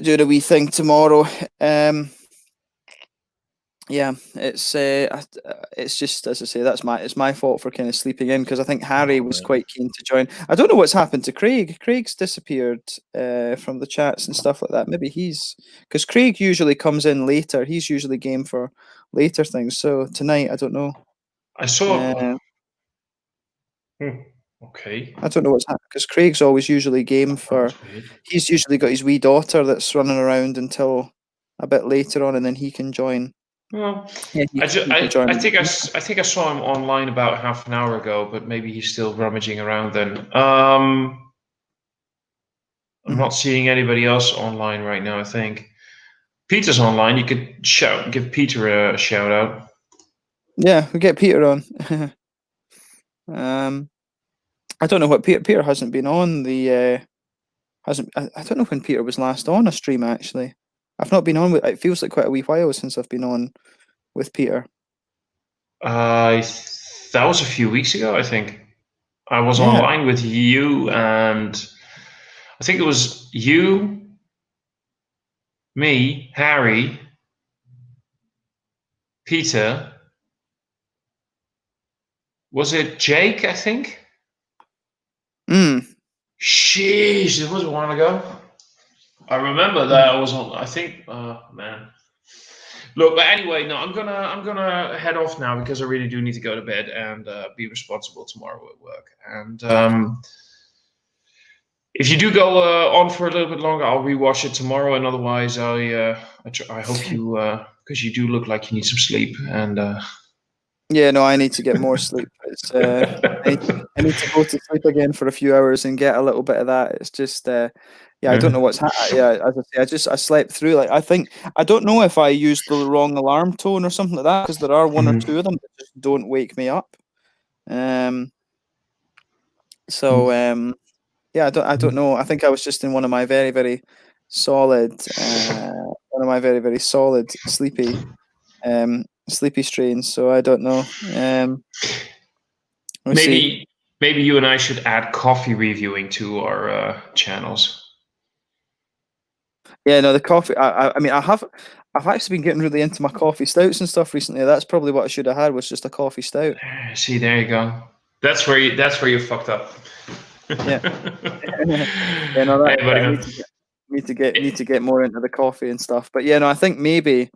doing a wee thing tomorrow. Yeah, it's just, as I say, it's my fault for kind of sleeping in, because I think Harry was quite keen to join. I don't know what's happened to Craig. Craig's disappeared from the chats and stuff like that. Maybe because Craig usually comes in later. He's usually game for later things. So tonight, I don't know. I saw. Okay. I don't know what's happened, because Craig's always usually game for. He's usually got his wee daughter that's running around until a bit later on, and then he can join. Well, Yeah, I think I saw him online about half an hour ago, but maybe he's still rummaging around then. I'm not seeing anybody else online right now, I think. Peter's online. You could give Peter a shout out. Yeah, we get Peter on. I don't know what Peter hasn't been on the hasn't. I don't know when Peter was last on a stream actually. I've not been on with. It feels like quite a wee while since I've been on with Peter. That was a few weeks ago, I think. I was online with you, and I think it was you, me, Harry, Peter. Was it Jake, I think? Sheesh, it was a while ago. I remember that I was on. I think, man. Look, but anyway, no, I'm gonna head off now, because I really do need to go to bed and be responsible tomorrow at work. And If you do go on for a little bit longer, I'll rewatch it tomorrow, and otherwise, I hope you, because you do look like you need some sleep, and Yeah, no, I need to get more sleep. It's I need to go to sleep again for a few hours and get a little bit of that. It's just yeah, I don't know what's yeah, as I say, I slept through. Like I don't know if I used the wrong alarm tone or something like that, because there are one or two of them that just don't wake me up. So yeah, I don't know. I think I was just in one of my very, very solid very solid sleepy strains. So I don't know. We'll see. Maybe you and I should add coffee reviewing to our channels. Yeah, no, the coffee. I mean, I've actually been getting really into my coffee stouts and stuff recently. That's probably what I should have had, was just a coffee stout. See, there you go. That's where you fucked up. Yeah. Yeah, no, Hey, buddy, I man. need to get more into the coffee and stuff. But yeah, no, I think maybe,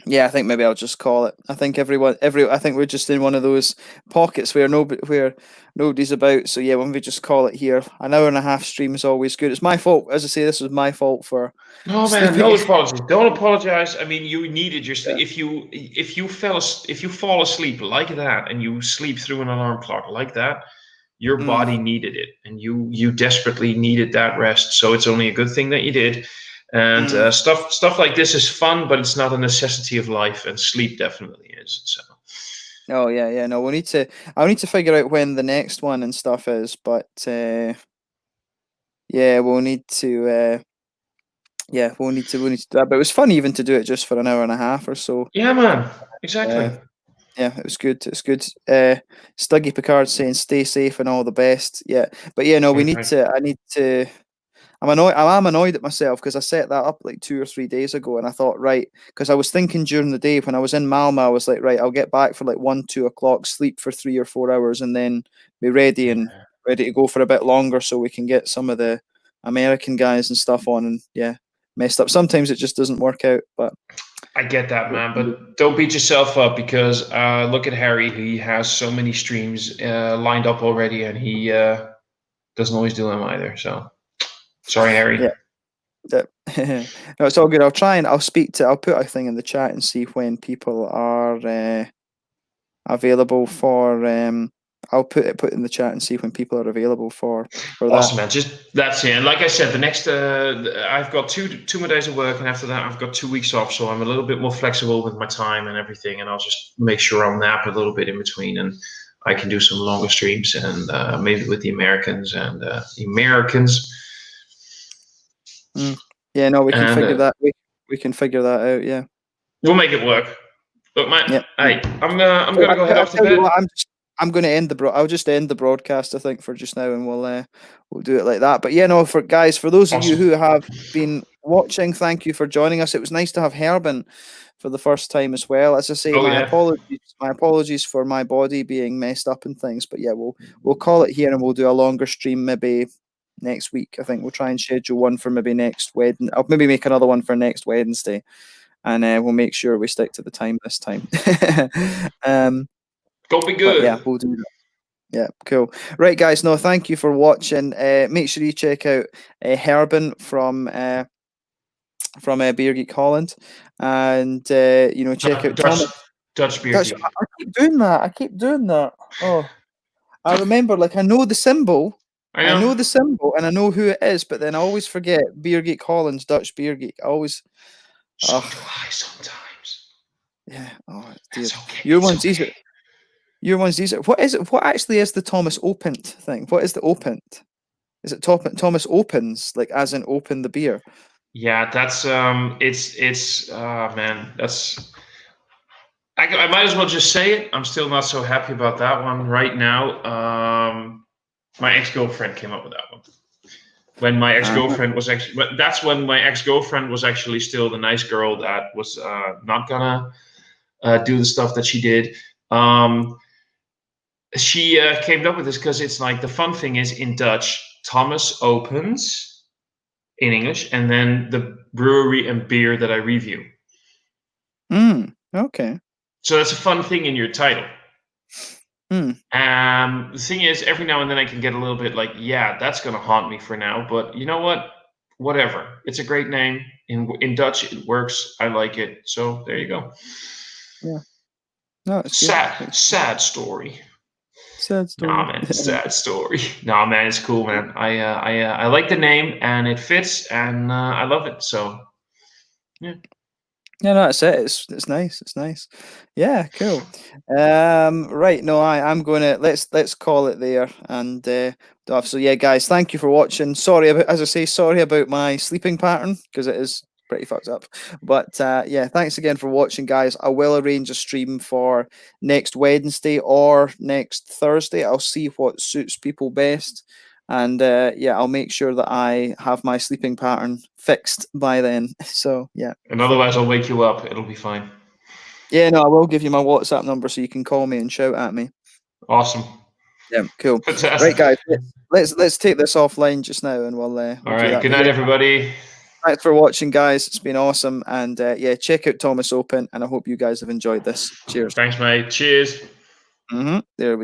yeah, I think maybe I'll just call it. I think I think we're just in one of those pockets where nobody's about. So yeah, when we just call it here, an hour and a half stream is always good. It's my fault, as I say. This was my fault for. No, man, sleeping. no apologies. Don't apologize. I mean, you needed your sleep. If you fall asleep like that and you sleep through an alarm clock like that, your body needed it, and you desperately needed that rest. So it's only a good thing that you did. And stuff like this is fun, but it's not a necessity of life, and sleep definitely is. So. Oh yeah. No, I'll need to figure out when the next one and stuff is, but yeah, we'll need to. Yeah, we'll need to do that. But it was fun even to do it just for an hour and a half or so. Yeah, man. Exactly. Yeah, it was good. It's good. Stuggy Picard saying stay safe and all the best. Yeah, but yeah, no, we need to. I need to. I'm annoyed. I am annoyed at myself because I set that up like 2 or 3 days ago, and I thought, right, because I was thinking during the day when I was in Malmo, I was like, right, I'll get back for like 1, 2 o'clock, sleep for 3 or 4 hours, and then be ready to go for a bit longer so we can get some of the American guys and stuff on. And yeah, messed up. Sometimes it just doesn't work out, but I get that, man, but don't beat yourself up, because look at Harry. He has so many streams lined up already, and he doesn't always do them either. So, sorry, Harry. Yeah. No, it's all good. I'll put a thing in the chat and see when people are available for. I'll put in the chat and see when people are available for awesome, that. man. Just that's it. And like I said, the next I've got two more days of work, and after that I've got 2 weeks off, so I'm a little bit more flexible with my time and everything, and I'll just make sure I'll nap a little bit in between, and I can do some longer streams, and maybe with the Americans and Americans. Yeah, no, we can figure that. We can figure that out. Yeah, we'll make it work. Look, man. Yep. Hey, I'm gonna go head off to bed. I'm going to end I'll just end the broadcast, I think, for just now, and we'll do it like that. But yeah, no, for those of you who have been watching, thank you for joining us. It was nice to have Herben for the first time as well. As I say, my apologies for my body being messed up and things. But yeah, we'll call it here, and we'll do a longer stream maybe next week. I think we'll try and schedule one for maybe next Wednesday. I'll maybe make another one for next Wednesday, and we'll make sure we stick to the time this time. Go be good. Yeah, we'll do that. Yeah, cool. Right, guys. No, thank you for watching. Make sure you check out Herben from Beer Geek Holland, and check out Dutch Beer Geek. I keep doing that. Oh, I remember. Like, I know the symbol. I know the symbol, and I know who it is, but then I always forget Beer Geek Holland's Dutch Beer Geek. I always. So do I sometimes. Yeah. Oh, dear. Your one's easier. Your one's easier. What is it? What actually is the Thomas Opent thing? What is the Opent? Is it Thomas Opens, like as in open the beer? Yeah, that's it's man, that's. I might as well just say it. I'm still not so happy about that one right now. My ex-girlfriend came up with that one. When my ex-girlfriend was actually, that's when my ex-girlfriend was actually still the nice girl that was not gonna do the stuff that she did. She came up with this because it's like, the fun thing is, in Dutch, Thomas opens in English, and then the brewery and beer that I review. Okay. So that's a fun thing in your title. The thing is, every now and then I can get a little bit like, yeah, that's going to haunt me for now. But you know what? Whatever. It's a great name. In Dutch, it works. I like it. So there you go. Yeah. No, it's sad story. Sad story. Nah, man, sad story. Nah, man, it's cool, man. I like the name and it fits and I love it. So yeah. Yeah, no, that's it. It's nice. It's nice. Yeah, cool. Right. No, I'm gonna let's call it there. And so yeah, guys, thank you for watching. Sorry about, as I say, sorry about my sleeping pattern because it is pretty fucked up. But yeah, thanks again for watching, guys. I will arrange a stream for next Wednesday or next Thursday. I'll see what suits people best. And yeah, I'll make sure that I have my sleeping pattern fixed by then. So yeah. And otherwise, I'll wake you up. It'll be fine. Yeah, no, I will give you my WhatsApp number so you can call me and shout at me. Awesome. Yeah, cool. Fantastic. Right, guys, let's take this offline just now, and we'll All do right. that. Good night, everybody. Thanks for watching, guys. It's been awesome, and yeah, check out Thomas Open, and I hope you guys have enjoyed this. Cheers. Thanks, mate. Cheers. There we go.